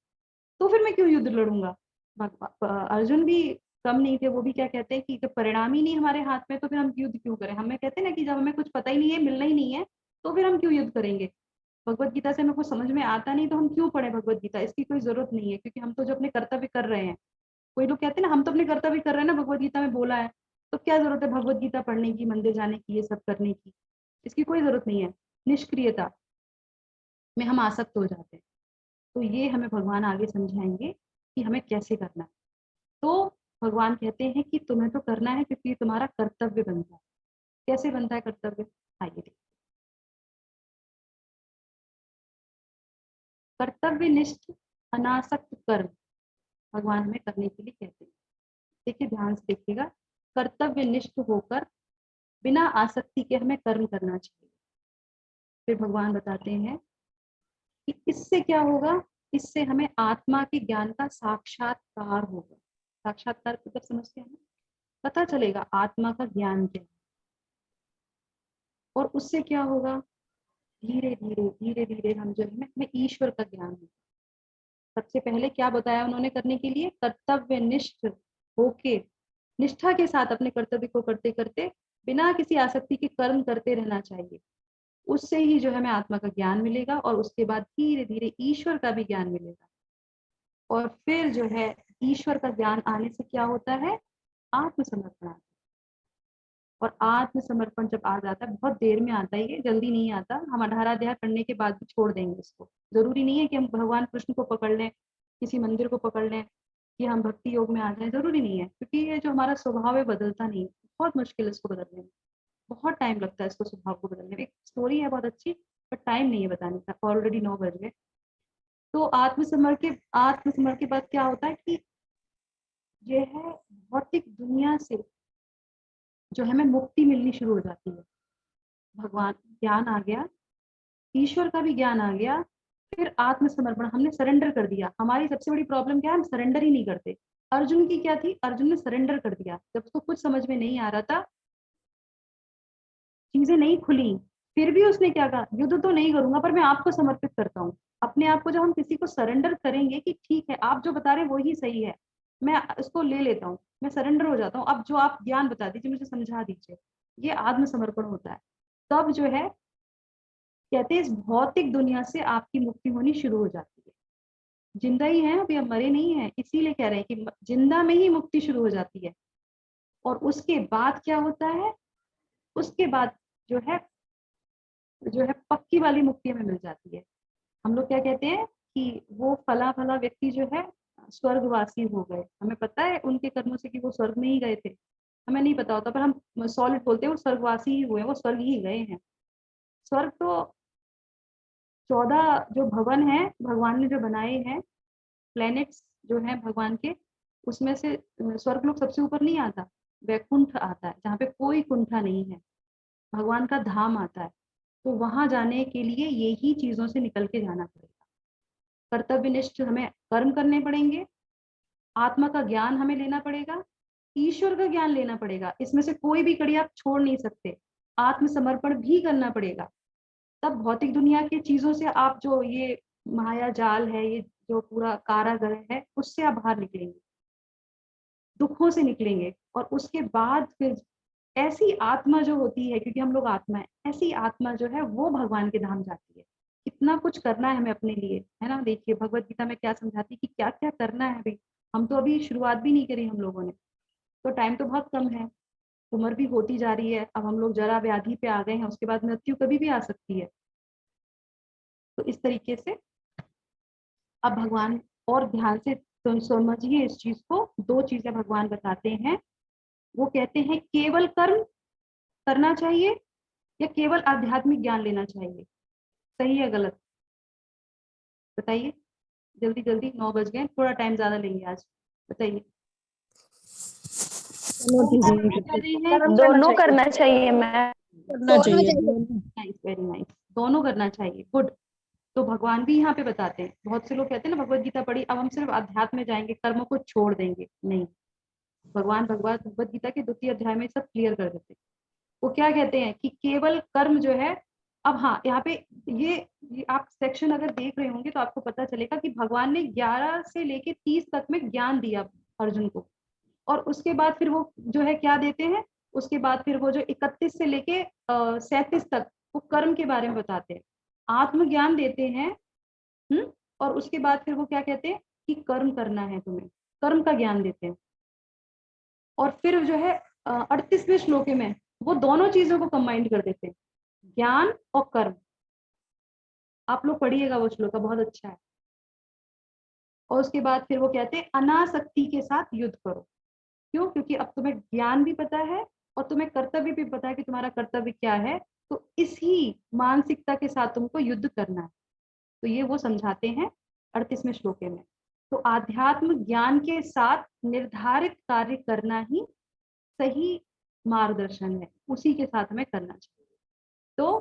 तो फिर मैं क्यों युद्ध लड़ूंगा? अर्जुन भी कम नहीं थे, वो भी क्या कहते हैं कि जब परिणाम ही नहीं हमारे हाथ में तो फिर हम युद्ध क्यों करें? हमें कहते हैं ना कि जब हमें कुछ पता ही नहीं है, मिलना ही नहीं है, तो फिर हम क्यों युद्ध करेंगे? भगवत गीता से हमें कुछ समझ में आता नहीं तो हम क्यों पढ़े भगवत गीता? इसकी कोई जरूरत नहीं है, क्योंकि हम तो जो अपने कर्तव्य कर रहे हैं। कोई लोग कहते हैं ना हम तो अपने कर्तव्य कर रहे हैं ना, भगवत गीता में बोला है, तो क्या जरूरत है भगवत गीता पढ़ने की, मंदिर जाने की, ये सब करने की? इसकी कोई जरूरत नहीं है। निष्क्रियता में हम आसक्त हो जाते हैं। तो ये हमें भगवान आगे समझाएंगे कि हमें कैसे करना है। तो भगवान कहते हैं कि तुम्हें तो करना है क्योंकि ये तुम्हारा कर्तव्य बनता है। कैसे बनता है कर्तव्य? आइए देखिए। कर्तव्यनिष्ठ अनासक्त कर्म भगवान हमें करने के लिए कहते हैं। देखिए ध्यान से देखिएगा, कर्तव्यनिष्ठ होकर बिना आसक्ति के हमें कर्म करना चाहिए। फिर भगवान बताते हैं कि इससे क्या होगा, इससे हमें आत्मा के ज्ञान का साक्षात्कार होगा। साक्षात्कार मतलब समझते हैं ना, पता चलेगा आत्मा का ज्ञान क्या है। और उससे क्या होगा, धीरे धीरे धीरे धीरे हम जो है हमें ईश्वर का ज्ञान होगा। सबसे पहले क्या बताया उन्होंने करने के लिए? कर्तव्य निष्ठ होके निष्ठा के साथ अपने कर्तव्य को करते करते बिना किसी आसक्ति के कर्म करते रहना चाहिए। उससे ही जो है हमें आत्मा का ज्ञान मिलेगा और उसके बाद धीरे धीरे ईश्वर का भी ज्ञान मिलेगा। और फिर जो है ईश्वर का ज्ञान आने से क्या होता है, आत्मसमर्पण आता है। और आत्मसमर्पण जब आ जाता है, बहुत देर में आता है, ये जल्दी नहीं आता। हम 18 अध्याय पढ़ने के बाद भी छोड़ देंगे इसको। जरूरी नहीं है कि हम भगवान कृष्ण को पकड़ लें, किसी मंदिर को पकड़ लें कि हम भक्ति योग में आ जाएं, जरूरी नहीं है। क्योंकि ये जो हमारा स्वभाव है बदलता नहीं है, बहुत मुश्किल है इसको बदलने में, बहुत टाइम लगता है इसको स्वभाव को बदलने में। एक स्टोरी है बहुत अच्छी, पर टाइम नहीं है बताने का, ऑलरेडी 9 बज गए। तो आत्मसमर्पण के बाद क्या होता है कि ये है भौतिक दुनिया से जो हमें मुक्ति मिलनी शुरू हो जाती है। भगवान ज्ञान आ गया, ईश्वर का भी ज्ञान आ गया, फिर आत्मसमर्पण, हमने सरेंडर कर दिया। हमारी सबसे बड़ी प्रॉब्लम क्या है, हम सरेंडर ही नहीं करते। अर्जुन की क्या थी, अर्जुन ने सरेंडर कर दिया। जब उसको कुछ समझ में नहीं आ रहा था, चीजें नहीं खुली, फिर भी उसने क्या कहा, युद्ध तो नहीं करूंगा पर मैं आपको समर्पित करता हूँ। अपने आप को जब हम किसी को सरेंडर करेंगे कि ठीक है आप जो बता रहे हैं वो ही सही है, मैं इसको ले लेता हूँ, मैं सरेंडर हो जाता हूँ, अब जो आप ज्ञान बता दीजिए, मुझे समझा दीजिए, ये आत्मसमर्पण होता है। तब जो है कहते हैं इस भौतिक दुनिया से आपकी मुक्ति होनी शुरू हो जाती है। जिंदा ही है, अभी हम मरे नहीं है, इसीलिए कह रहे हैं कि जिंदा में ही मुक्ति शुरू हो जाती है। और उसके बाद क्या होता है, उसके बाद जो है पक्की वाली मुक्ति हमें मिल जाती है। हम लोग क्या कहते हैं कि वो फला फला व्यक्ति जो है स्वर्गवासी हो गए। हमें पता है उनके कर्मों से कि वो स्वर्ग में ही गए थे, हमें नहीं पता होता, पर हम सॉलिड बोलते हैं वो स्वर्गवासी ही हुए, वो स्वर्ग ही गए हैं। स्वर्ग तो 14 जो भवन है भगवान ने जो बनाए हैं, प्लैनेट्स जो है भगवान के, उसमें से स्वर्ग लोग सबसे ऊपर नहीं आता, वैकुंठ आता है, जहाँ पे कोई कुंठा नहीं है, भगवान का धाम आता है। तो वहां जाने के लिए यही चीजों से निकल के जाना पड़ेगा। कर्तव्यनिष्ठ हमें कर्म करने पड़ेंगे, आत्मा का ज्ञान हमें लेना पड़ेगा, ईश्वर का ज्ञान लेना पड़ेगा, इसमें से कोई भी कड़ी आप छोड़ नहीं सकते, आत्मसमर्पण भी करना पड़ेगा। तब भौतिक दुनिया की चीजों से आप जो ये माया जाल है, ये जो पूरा कारागृह है, उससे आप बाहर निकलेंगे, दुखों से निकलेंगे। और उसके बाद फिर ऐसी आत्मा जो होती है, क्योंकि हम लोग आत्मा है, ऐसी आत्मा जो है वो भगवान के धाम जाती है। कितना कुछ करना है हमें अपने लिए, है ना। देखिए भगवत गीता में क्या समझाती है कि क्या क्या करना है। अभी हम तो अभी शुरुआत भी नहीं करी हम लोगों ने, तो टाइम तो बहुत कम है, उम्र भी होती जा रही है, अब हम लोग जरा व्याधि पे आ गए हैं, उसके बाद मृत्यु कभी भी आ सकती है। तो इस तरीके से अब भगवान और ध्यान से तो समझिए इस चीज को। 2 चीजें भगवान बताते हैं, वो कहते हैं केवल कर्म करना चाहिए या केवल आध्यात्मिक ज्ञान लेना चाहिए। सही है गलत बताइए, जल्दी जल्दी, 9 बज गए, थोड़ा टाइम ज्यादा लेंगे आज, बताइए। दोनों करना चाहिए मैम। करना चाहिए। नाइस, वेरी नाइस, दोनों करना चाहिए, गुड। तो भगवान भी यहाँ पे बताते हैं। बहुत से लोग कहते हैं ना भगवत गीता पढ़ी, अब हम सिर्फ अध्यात्म में जाएंगे, कर्मों को छोड़ देंगे, नहीं। भगवान भगवत गीता के 2 अध्याय में सब क्लियर कर देते हैं। वो क्या कहते हैं कि केवल कर्म जो है। अब हाँ, यहाँ पे ये आप सेक्शन अगर देख रहे होंगे तो आपको पता चलेगा कि भगवान ने 11 से लेके 30 तक में ज्ञान दिया अर्जुन को, और उसके बाद फिर वो जो है क्या देते हैं, उसके बाद फिर वो जो 31 से लेके 37 तक वो कर्म के बारे में बताते हैं, आत्मज्ञान देते हैं। और उसके बाद फिर वो क्या कहते हैं कि कर्म करना है तुम्हें, कर्म का ज्ञान देते हैं। और फिर जो है 38वें श्लोक में वो दोनों चीजों को कंबाइंड कर देते हैं, ज्ञान और कर्म। आप लोग पढ़िएगा वो श्लोक, बहुत अच्छा है। और उसके बाद फिर वो कहते हैं अनासक्ति के साथ युद्ध करो। क्यों? क्योंकि अब तुम्हें ज्ञान भी पता है और तुम्हें कर्तव्य भी पता है कि तुम्हारा कर्तव्य क्या है, तो इसी मानसिकता के साथ तुमको युद्ध करना है। तो ये वो समझाते हैं 38वें श्लोक में। तो आध्यात्म ज्ञान के साथ निर्धारित कार्य करना ही सही मार्गदर्शन है, उसी के साथ हमें करना चाहिए। तो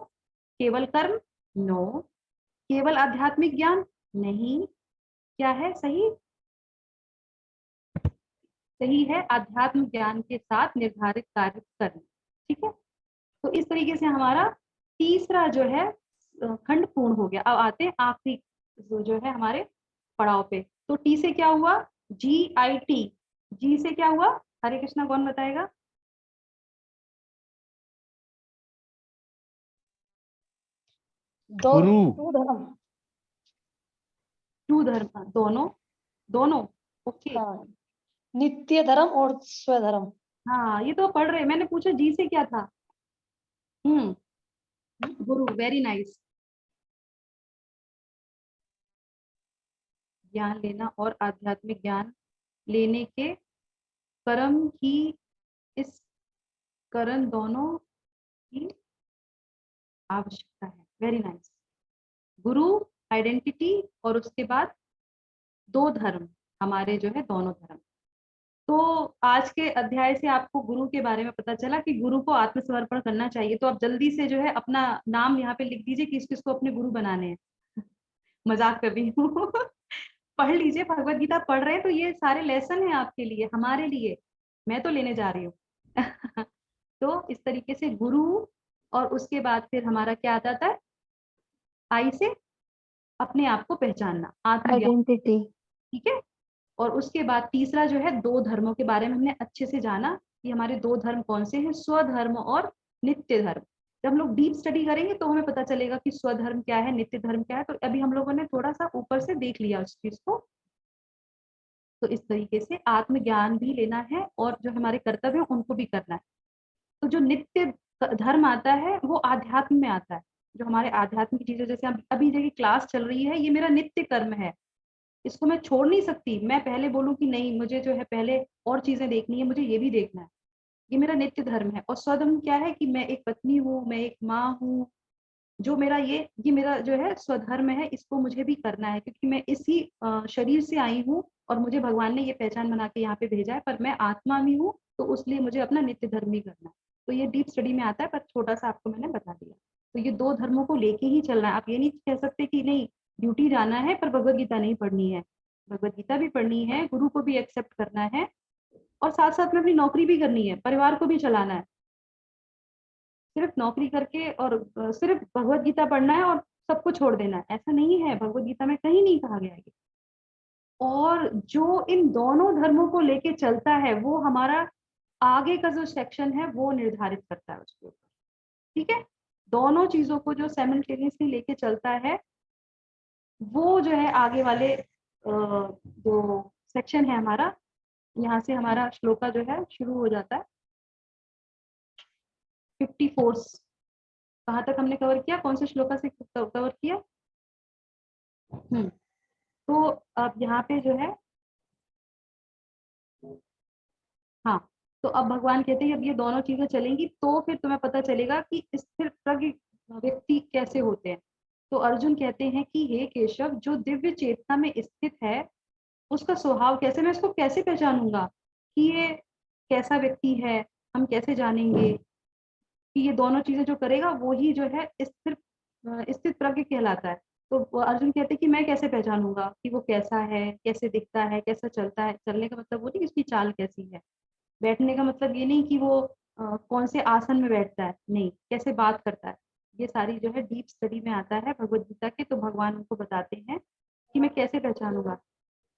केवल कर्म नो, केवल आध्यात्मिक ज्ञान नहीं। क्या है सही? सही है आध्यात्म ज्ञान के साथ निर्धारित कार्य करना। ठीक है, तो इस तरीके से हमारा तीसरा जो है खंड पूर्ण हो गया। अब आते हैं आखिरी जो है हमारे पड़ाव पे। तो टी से क्या हुआ? GIT। जी से क्या हुआ? हरे कृष्णा, कौन बताएगा? टू धर्म, टू धर्म, दोनों ओके। नित्य धर्म और स्वधर्म। हाँ, ये तो पढ़ रहे। मैंने पूछा जी से क्या था। गुरु, वेरी नाइस। ज्ञान लेना और आध्यात्मिक ज्ञान लेने के कर्म की, इस कर्म दोनों की आवश्यकता है। वेरी नाइस गुरु, आइडेंटिटी और उसके बाद 2 धर्म, हमारे जो है दोनों धर्म। तो आज के अध्याय से आपको गुरु के बारे में पता चला कि गुरु को आत्मसमर्पण करना चाहिए। तो आप जल्दी से जो है अपना नाम यहाँ पे लिख दीजिए किस किस को अपने गुरु बनाने हैं। मजाक कर रही हूँ। पढ़ लीजिए, भगवत गीता पढ़ रहे हैं तो ये सारे लेसन है आपके लिए, हमारे लिए। मैं तो लेने जा रही हूँ। तो इस तरीके से गुरु, और उसके बाद फिर हमारा क्या आता था? आई से अपने आप को पहचानना, आइडेंटिटी। ठीक है। और उसके बाद तीसरा जो है 2 धर्मों के बारे में हमने अच्छे से जाना कि हमारे 2 धर्म कौन से हैं, स्वधर्म और नित्य धर्म। जब हम लोग डीप स्टडी करेंगे तो हमें पता चलेगा कि स्वधर्म क्या है, नित्य धर्म क्या है। तो अभी हम लोगों ने थोड़ा सा ऊपर से देख लिया उस चीज को। तो इस तरीके से आत्मज्ञान भी लेना है और जो हमारे कर्तव्य हैं उनको भी करना है। तो जो नित्य धर्म आता है वो आध्यात्म में आता है। जो हमारे आध्यात्म की चीजें, जैसे अभी देखिए क्लास चल रही है, ये मेरा नित्य कर्म है, इसको मैं छोड़ नहीं सकती। मैं पहले बोलूं कि नहीं मुझे जो है पहले और चीजें देखनी है, मुझे ये भी देखना है, ये मेरा नित्य धर्म है। और स्वधर्म क्या है कि मैं एक पत्नी हूँ, मैं एक माँ हूँ, जो मेरा ये मेरा जो है स्वधर्म है, इसको मुझे भी करना है, क्योंकि मैं इसी शरीर से आई हूँ और मुझे भगवान ने ये पहचान बना के यहाँ पे भेजा है, पर मैं आत्मा भी हूँ, तो इसलिए मुझे अपना नित्य धर्म भी करना है। तो ये डीप स्टडी में आता है, पर छोटा सा आपको मैंने बता दिया। तो ये दो धर्मों को लेके ही चलना है। आप ये नहीं कह सकते कि नहीं ड्यूटी जाना है पर भगवद गीता नहीं पढ़नी है। भगवद गीता भी पढ़नी है, गुरु को भी एक्सेप्ट करना है, और साथ साथ में अपनी नौकरी भी करनी है, परिवार को भी चलाना है। सिर्फ नौकरी करके और सिर्फ भगवद गीता पढ़ना है और सबको छोड़ देना है, ऐसा नहीं है। भगवद गीता में कहीं नहीं कहा गया है। और जो इन दोनों धर्मों को लेके चलता है वो हमारा आगे का जो सेक्शन है वो निर्धारित करता है उसके ऊपर। ठीक है, दोनों चीजों को जो साइमल्टेनियसली लेके चलता है वो जो है आगे वाले जो सेक्शन है हमारा, यहाँ से हमारा श्लोका जो है शुरू हो जाता है। 54 कहाँ तक हमने कवर किया, कौन से श्लोका से कवर किया? तो अब यहाँ पे जो है, हाँ, तो अब भगवान कहते हैं अब ये दोनों चीजें चलेंगी तो फिर तुम्हें पता चलेगा कि स्थिर प्रज्ञ व्यक्ति कैसे होते हैं। तो अर्जुन कहते हैं कि हे केशव, जो दिव्य चेतना में स्थित है उसका स्वभाव कैसे, मैं इसको कैसे पहचानूंगा कि ये कैसा व्यक्ति है? हम कैसे जानेंगे कि ये दोनों चीजें जो करेगा वो ही जो है स्थित प्रज्ञ कहलाता है। तो अर्जुन कहते हैं कि मैं कैसे पहचानूंगा कि वो कैसा है, कैसे दिखता है, कैसा चलता है। चलने का मतलब वो नहीं कि उसकी चाल कैसी है, बैठने का मतलब ये नहीं कि वो कौन से आसन में बैठता है, नहीं, कैसे बात करता है। ये सारी जो है डीप स्टडी में आता है भगवद गीता के। तो भगवान उनको बताते हैं कि मैं कैसे पहचानूंगा।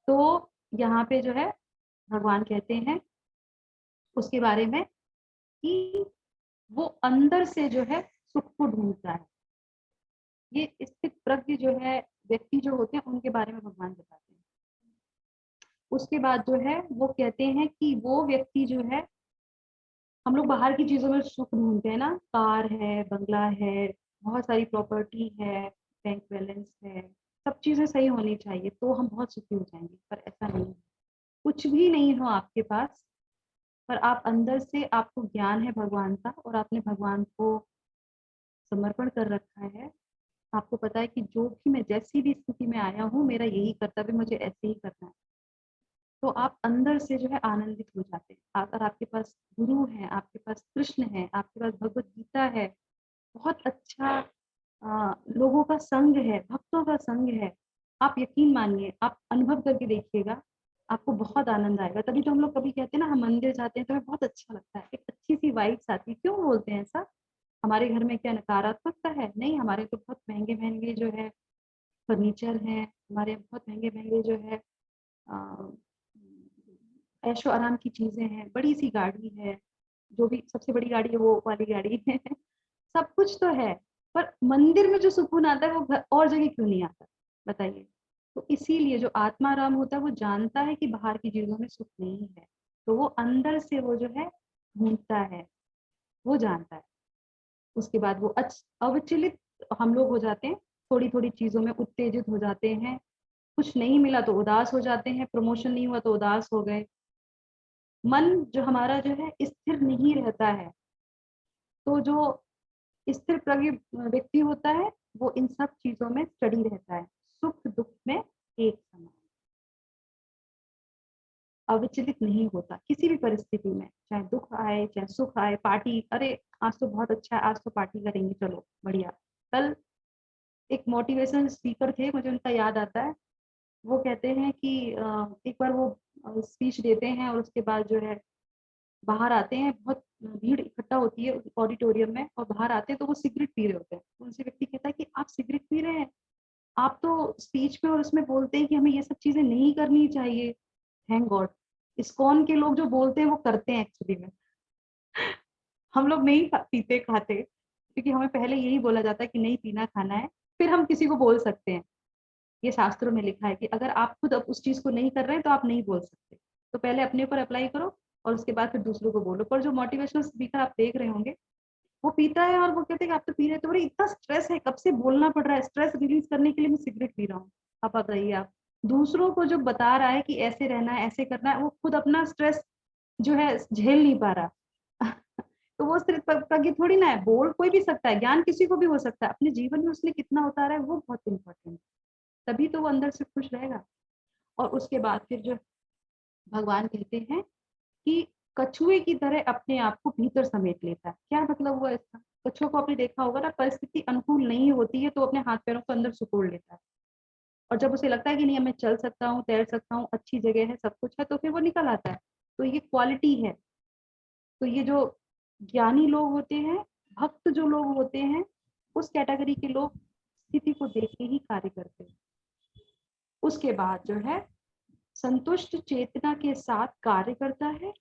तो यहाँ पे जो है भगवान कहते हैं उसके बारे में कि वो अंदर से जो है सुख को ढूंढता है। ये स्थित प्रज्ञ जो है व्यक्ति जो होते हैं उनके बारे में भगवान बताते हैं। उसके बाद जो है वो कहते हैं कि वो व्यक्ति जो है, हम लोग बाहर की चीजों में सुख ढूंढते हैं ना, कार है, बंगला है, बहुत सारी प्रॉपर्टी है, बैंक बैलेंस है, सब चीजें सही होनी चाहिए तो हम बहुत सुखी हो जाएंगे। पर ऐसा नहीं है, कुछ भी नहीं हो आपके पास, पर आप अंदर से, आपको ज्ञान है भगवान का और आपने भगवान को समर्पण कर रखा है। आपको पता है कि जो भी मैं जैसी भी स्थिति में आया हूँ मेरा यही कर्तव्य, मुझे ऐसे ही करना है। तो आप अंदर से जो है आनंदित हो जाते हैं। अगर आपके पास गुरु है, आपके पास कृष्ण है, आपके पास भगवद गीता है, बहुत अच्छा लोगों का संग है, भक्तों का संग है, आप यकीन मानिए, आप अनुभव करके देखिएगा, आपको बहुत आनंद आएगा। तभी तो हम लोग कभी कहते हैं ना, हम मंदिर जाते हैं तो हमें बहुत अच्छा लगता है, एक अच्छी सी वाइब्स आती है। क्यों बोलते हैं ऐसा? हमारे घर में क्या नकारात्मकता है? नहीं, हमारे तो बहुत महंगे महंगे जो है फर्नीचर है, हमारे बहुत महंगे महंगे जो है ऐशो आराम की चीजें हैं, बड़ी सी गाड़ी है, जो भी सबसे बड़ी गाड़ी है वो वाली गाड़ी है सब कुछ तो है, पर मंदिर में जो सुकून आता है वो और जगह क्यों नहीं आता, बताइए? तो इसीलिए जो आत्माराम होता है वो जानता है कि बाहर की चीजों में सुख नहीं है, तो वो अंदर से वो जो है ढूंढता है, वो जानता है। उसके बाद वो अविचलित हम लोग हो जाते हैं, थोड़ी थोड़ी चीजों में उत्तेजित हो जाते हैं, कुछ नहीं मिला तो उदास हो जाते हैं, प्रमोशन नहीं हुआ तो उदास हो गए। मन जो हमारा जो है स्थिर नहीं रहता है। तो जो स्थिर प्रज्ञ व्यक्ति होता है वो इन सब चीजों में स्टडी रहता है, सुख दुख में एक समान, अविचलित नहीं होता किसी भी परिस्थिति में, चाहे दुख आए चाहे सुख आए। पार्टी, अरे आज तो बहुत अच्छा है, आज तो पार्टी करेंगे, चलो बढ़िया। कल एक मोटिवेशन स्पीकर थे, मुझे उनका याद आता है, वो कहते हैं कि एक बार वो स्पीच देते हैं और उसके बाद जो है बाहर आते हैं, बहुत भीड़ इकट्ठा होती है ऑडिटोरियम में, और बाहर आते हैं तो वो सिगरेट पी रहे होते हैं। उनसे व्यक्ति कहता है कि आप सिगरेट पी रहे हैं, आप तो स्पीच में और उसमें बोलते हैं कि हमें ये सब चीजें नहीं करनी चाहिए। थैंक गॉड, इस्कॉन के लोग जो बोलते हैं वो करते हैं एक्चुअली में हम लोग नहीं पीते खाते, क्योंकि हमें पहले यही बोला जाता है कि नहीं पीना खाना है, फिर हम किसी को बोल सकते हैं। ये शास्त्रों में लिखा है कि अगर आप खुद अब उस चीज को नहीं कर रहे हैं तो आप नहीं बोल सकते। तो पहले अपने ऊपर अप्लाई करो और उसके बाद फिर दूसरों को बोलो। पर जो मोटिवेशनल स्पीकर आप देख रहे होंगे, वो पीता है और वो कहते हैं कि आप तो पी रहे हैं, तो बोले इतना स्ट्रेस है, कब से बोलना पड़ रहा है, स्ट्रेस रिलीज करने के लिए मैं सिगरेट पी रहा हूँ। आप बताइए, आप दूसरों को जो बता रहा है कि ऐसे रहना है, ऐसे करना है, वो खुद अपना स्ट्रेस जो है झेल नहीं पा रहा। तो वो सिर्फ प्रज्ञ थोड़ी ना है, बोल कोई भी सकता है, ज्ञान किसी को भी हो सकता है, अपने जीवन में उसने कितना उतारा है वो बहुत इंपॉर्टेंट है, तभी तो वो अंदर से खुश रहेगा। और उसके बाद फिर जो भगवान कहते हैं कि कछुए की तरह अपने आप को भीतर समेट लेता है। क्या मतलब हुआ इसका? कछुआ को आपने देखा होगा ना, परिस्थिति अनुकूल नहीं होती है तो अपने हाथ पैरों को अंदर सुकोड़ लेता है, और जब उसे लगता है कि नहीं मैं चल सकता हूँ, तैर सकता हूँ, अच्छी जगह है, सब कुछ है, तो फिर वो निकल आता है। तो ये क्वालिटी है। तो ये जो ज्ञानी लोग होते हैं, भक्त जो लोग होते हैं, उस कैटेगरी के लोग स्थिति को देख के ही कार्य करते हैं। उसके बाद जो है संतुष्ट चेतना के साथ कार्य करता है,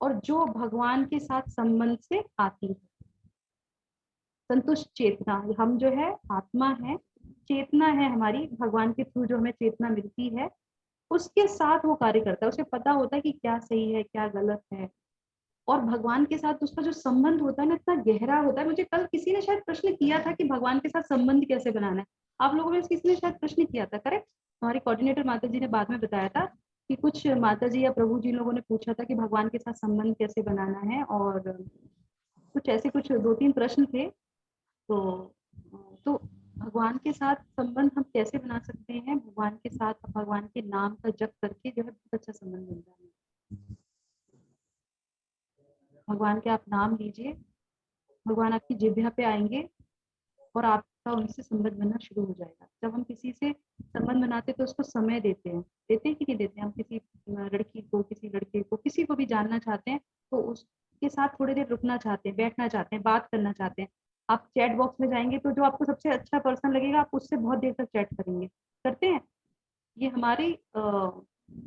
और जो भगवान के साथ संबंध से आती है। संतुष्ट चेतना, हम जो है आत्मा है, चेतना है हमारी, भगवान के थ्रू जो हमें चेतना मिलती है, उसके साथ वो कार्य करता है। उसे पता होता है कि क्या सही है क्या गलत है, और भगवान के साथ उसका जो संबंध होता है ना, इतना गहरा होता है। मुझे कल किसी ने शायद प्रश्न किया था कि भगवान के साथ संबंध कैसे बनाना है। आप लोगों में किसी ने शायद प्रश्न किया था, करेक्ट? हमारी कोऑर्डिनेटर माता जी ने बाद में बताया था कि कुछ माता जी या प्रभु जी लोगों ने पूछा था कि भगवान के साथ संबंध कैसे बनाना है, और कुछ ऐसे कुछ 2-3 प्रश्न थे। तो भगवान के साथ संबंध हम कैसे बना सकते हैं? भगवान के साथ भगवान के नाम का जप करके जो है बहुत अच्छा संबंध बनता है। भगवान के आप नाम लीजिए, भगवान आपकी जिह्वा पे आएंगे और आपका उनसे संबंध बनना शुरू हो जाएगा। जब हम किसी से संबंध बनाते तो उसको समय देते हैं कि नहीं देते? हम किसी लड़की को, किसी लड़के को, किसी को भी जानना चाहते हैं तो उसके साथ थोड़ी देर रुकना चाहते हैं, बैठना चाहते हैं, बात करना चाहते हैं। आप चैट बॉक्स में जाएंगे तो जो आपको सबसे अच्छा पर्सन लगेगा आप उससे बहुत देर तक चैट करेंगे, करते हैं। ये हमारी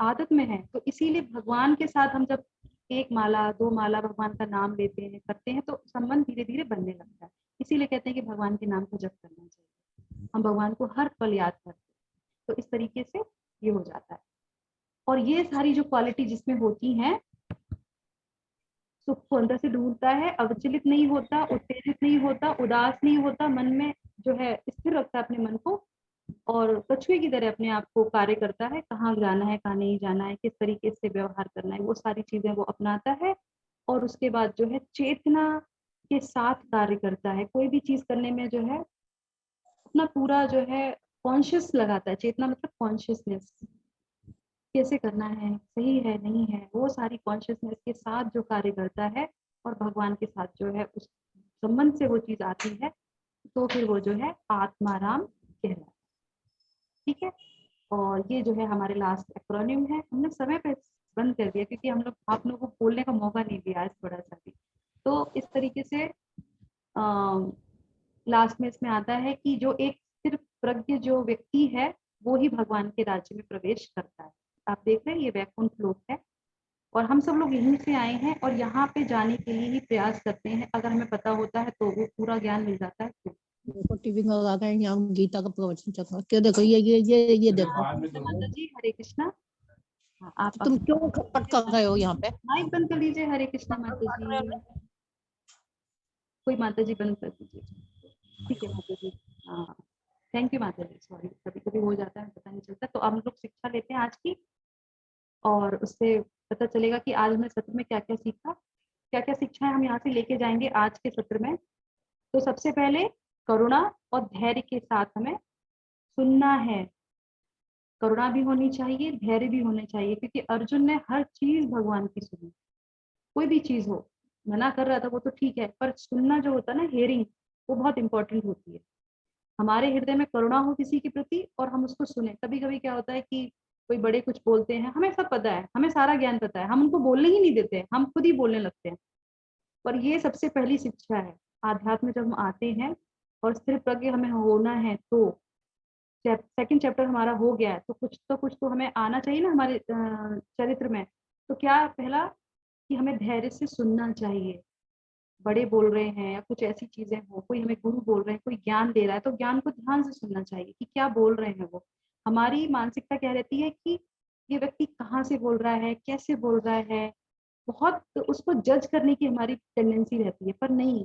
आदत में है। तो इसीलिए भगवान के साथ हम जब 1 माला 2 माला भगवान का नाम लेते हैं, करते हैं, तो संबंध धीरे धीरे बनने लगता है। इसीलिए कहते हैं कि भगवान के नाम का जप करना चाहिए, हम भगवान को हर पल याद करते हैं। तो इस तरीके से ये हो जाता है। और ये सारी जो क्वालिटी जिसमें होती हैं, सुख को अंदर से ढूंढता है, अविचलित नहीं होता, उत्तेजित नहीं होता, उदास नहीं होता, मन में जो है स्थिर रखता है अपने मन को, और कछुए की तरह अपने आप को कार्य करता है, कहाँ जाना है कहाँ नहीं जाना है, किस तरीके से व्यवहार करना है, वो सारी चीजें वो अपनाता है। और उसके बाद जो है चेतना के साथ कार्य करता है। कोई भी चीज करने में जो है अपना पूरा जो है कॉन्शियस लगाता है। चेतना मतलब कॉन्शियसनेस, कैसे करना है, सही है नहीं है, वो सारी कॉन्शियसनेस के साथ जो कार्य करता है, और भगवान के साथ जो है उस संबंध से वो चीज आती है, तो फिर वो जो है आत्माराम कहलाता है। ठीक है। और ये जो है हमारे लास्ट एक्रोनिम है। हमने समय पे बंद कर दिया क्योंकि हम लोग आप लोगों को बोलने का मौका नहीं दिया आज थोड़ा सा भी। तो इस तरीके से लास्ट में इसमें आता है कि जो एक सिर्फ प्रज्ञ जो व्यक्ति है वो ही भगवान के राज्य में प्रवेश करता है। आप देख रहे हैं ये वैकुंठ लोक है, और हम सब लोग यहीं से आए हैं और यहाँ पे जाने के लिए ही प्रयास करते हैं। अगर हमें पता होता है तो वो पूरा ज्ञान मिल जाता है। देखो टीवी में लगा कर यहाँ गीता का प्रवचन चल रहा है। क्या देखो ये देखो। माता जी हरे कृष्णा। हाँ, आप तुम क्यों खटपट कर रहे हो यहाँ पे? माइक बंद कर लीजिए। हरे कृष्णा माता जी। कोई माता जी बंद कर दीजिए। ठीक है माता जी। हाँ थैंक यू माता जी। सॉरी कभी कभी हो जाता है पता नहीं चलता। तो हम लोग शिक्षा लेते हैं आज की, और उससे पता चलेगा कि आज हमने सत्र में क्या क्या सीखा, क्या क्या शिक्षाएं हम यहाँ से लेके जाएंगे आज के सत्र में। तो सबसे पहले करुणा और धैर्य के साथ हमें सुनना है। करुणा भी होनी चाहिए, धैर्य भी होने चाहिए, क्योंकि अर्जुन ने हर चीज भगवान की सुनी। कोई भी चीज हो, मना कर रहा था वो तो ठीक है, पर सुनना जो होता है ना, हियरिंग, वो बहुत इंपॉर्टेंट होती है। हमारे हृदय में करुणा हो किसी के प्रति और हम उसको सुने। कभी कभी क्या होता है कि कोई बड़े कुछ बोलते हैं, हमें सब पता है, हमें सारा ज्ञान पता है, हम उनको बोलने ही नहीं देते, हम खुद ही बोलने लगते हैं। पर ये सबसे पहली शिक्षा है आध्यात्म में। जब हम आते हैं और स्थिर प्रज्ञ हमें होना है, तो सेकंड चैप्टर हमारा हो गया है, तो कुछ तो हमें आना चाहिए ना हमारे चरित्र में। तो क्या पहला कि हमें धैर्य से सुनना चाहिए। बड़े बोल रहे हैं या कुछ ऐसी चीजें हो, कोई हमें गुरु बोल रहे हैं, कोई ज्ञान दे रहा है, तो ज्ञान को ध्यान से सुनना चाहिए कि क्या बोल रहे हैं वो। हमारी मानसिकता क्या रहती है कि ये व्यक्ति कहाँ से बोल रहा है, कैसे बोल रहा है, बहुत उसको जज करने की हमारी टेंडेंसी रहती है। पर नहीं,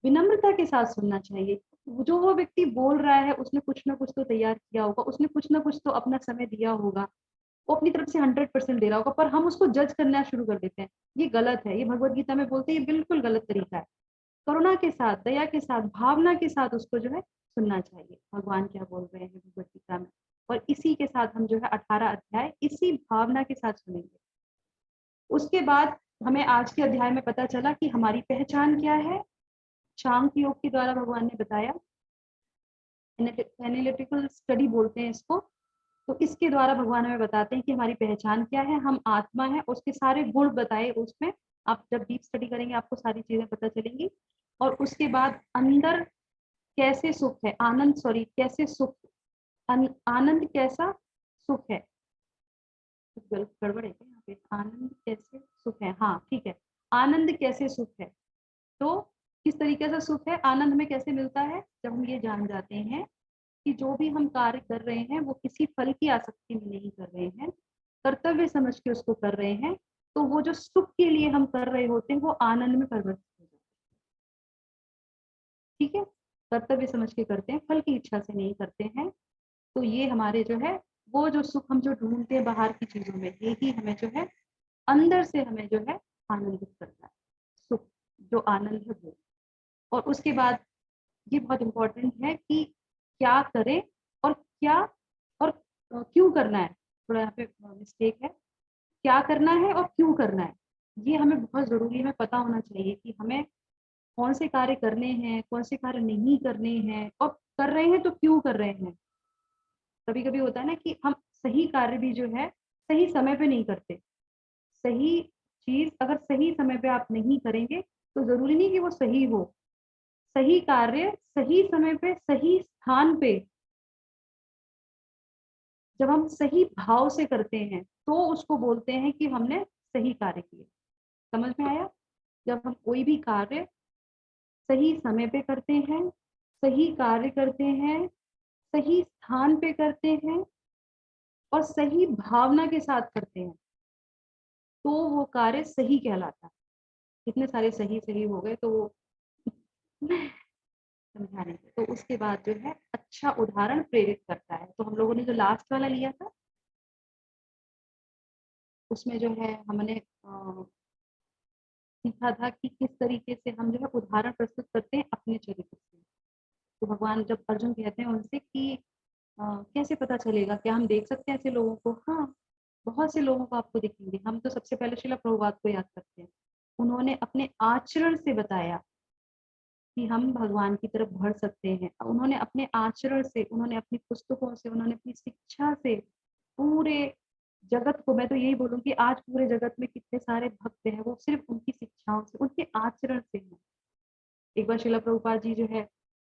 विनम्रता के साथ सुनना चाहिए। जो वो व्यक्ति बोल रहा है उसने कुछ ना कुछ तो तैयार किया होगा, उसने कुछ ना कुछ तो अपना समय दिया होगा, वो अपनी तरफ से 100% दे रहा होगा, पर हम उसको जज करना शुरू कर देते हैं। ये गलत है, ये भगवत गीता में बोलते हैं ये बिल्कुल गलत तरीका है। करुणा के साथ, दया के साथ, भावना के साथ उसको जो है सुनना चाहिए, भगवान क्या बोल रहे हैं भगवत गीता में। और इसी के साथ हम जो है 18 अध्याय इसी भावना के साथ सुनेंगे। उसके बाद हमें आज के अध्याय में पता चला कि हमारी पहचान क्या है। सांख्य योग के द्वारा भगवान ने बताया, एनालिटिकल स्टडी बोलते हैं इसको। तो इसके द्वारा भगवान हमें बताते हैं कि हमारी पहचान क्या है, हम आत्मा है, उसके सारे गुण बताए उसमें। आप जब डीप स्टडी करेंगे आपको सारी चीजें पता चलेंगी। और उसके बाद अंदर कैसे सुख है, आनंद, सॉरी कैसे सुख, आनंद कैसा सुख है, गड़बड़ है क्या यहाँ पे, आनंद कैसे सुख है, हाँ ठीक है, आनंद कैसे सुख है। तो किस तरीके से सुख है, आनंद में कैसे मिलता है, जब हम ये जान जाते हैं कि जो भी हम कार्य कर रहे हैं वो किसी फल की आसक्ति में नहीं कर रहे हैं, कर्तव्य समझ के उसको कर रहे हैं, तो वो जो सुख के लिए हम कर रहे होते हैं वो आनंद में परिवर्तित हो जाता है। ठीक है, कर्तव्य समझ के करते हैं, फल की इच्छा से नहीं करते हैं। तो ये हमारे जो है वो जो सुख हम जो ढूंढते हैं बाहर की चीजों में, यही हमें जो है अंदर से हमें जो है आनंदित करता है, सुख जो आनंद है वो। और उसके बाद ये बहुत इंपॉर्टेंट है कि क्या करें और क्या और क्यों करना है। थोड़ा यहाँ पे मिस्टेक है, क्या करना है और क्यों करना है, ये हमें बहुत जरूरी हमें पता होना चाहिए कि हमें कौन से कार्य करने हैं, कौन से कार्य नहीं करने हैं, और कर रहे हैं तो क्यों कर रहे हैं। कभी कभी होता है ना कि हम सही कार्य भी जो है सही समय पे नहीं करते। सही चीज अगर सही समय पे आप नहीं करेंगे तो जरूरी नहीं कि वो सही हो। सही कार्य सही समय पे सही स्थान पे जब हम सही भाव से करते हैं तो उसको बोलते हैं कि हमने सही कार्य किए। समझ में आया? जब हम कोई भी कार्य सही समय पे करते हैं, सही कार्य करते हैं, सही स्थान पे करते हैं और सही भावना के साथ करते हैं तो वो कार्य सही कहलाता है। इतने सारे सही सही हो गए तो वो समझाने के। तो उसके बाद जो है अच्छा उदाहरण प्रेरित करता है। तो हम लोगों ने जो लास्ट वाला लिया था उसमें जो है हमने सीखा था कि किस तरीके से हम जो है उदाहरण प्रस्तुत करते हैं अपने चरित्र से। तो भगवान जब अर्जुन कहते हैं उनसे कि कैसे पता चलेगा, क्या हम देख सकते हैं ऐसे लोगों को? हाँ, बहुत से लोगों को आपको दिखेंगे। हम तो सबसे पहले श्रील प्रभुपाद को याद करते हैं। उन्होंने अपने आचरण से बताया कि हम भगवान की तरफ बढ़ सकते हैं। उन्होंने अपने आचरण से, उन्होंने अपनी पुस्तकों से, उन्होंने अपनी शिक्षा से पूरे जगत को, मैं तो यही बोलूँगी आज पूरे जगत में कितने सारे भक्त हैं वो सिर्फ उनकी शिक्षाओं से, उनके आचरण से हैं। एक बार श्रील प्रभुपाद जी जो है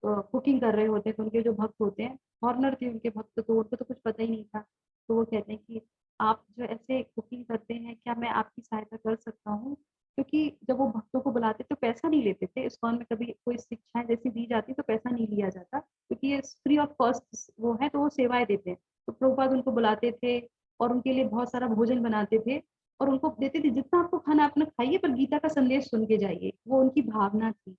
कुकिंग कर रहे होते हैं तो उनके जो भक्त होते हैं, फॉरनर थे उनके भक्त, तो उनको तो कुछ पता ही नहीं था। तो वो कहते हैं कि आप जो ऐसे कुकिंग करते हैं क्या मैं आपकी सहायता कर सकता हूँ? क्योंकि जब वो भक्तों को बुलाते तो पैसा नहीं लेते थे। इस्कॉन में कभी कोई शिक्षाएं जैसी दी जाती तो पैसा नहीं लिया जाता क्योंकि ये फ्री ऑफ कॉस्ट वो है, तो वो सेवाएं देते हैं। तो प्रभुपाद उनको बुलाते थे और उनके लिए बहुत सारा भोजन बनाते थे और उनको देते थे, जितना आपको खाना अपना खाइए पर गीता का संदेश सुन के जाइए। वो उनकी भावना थी।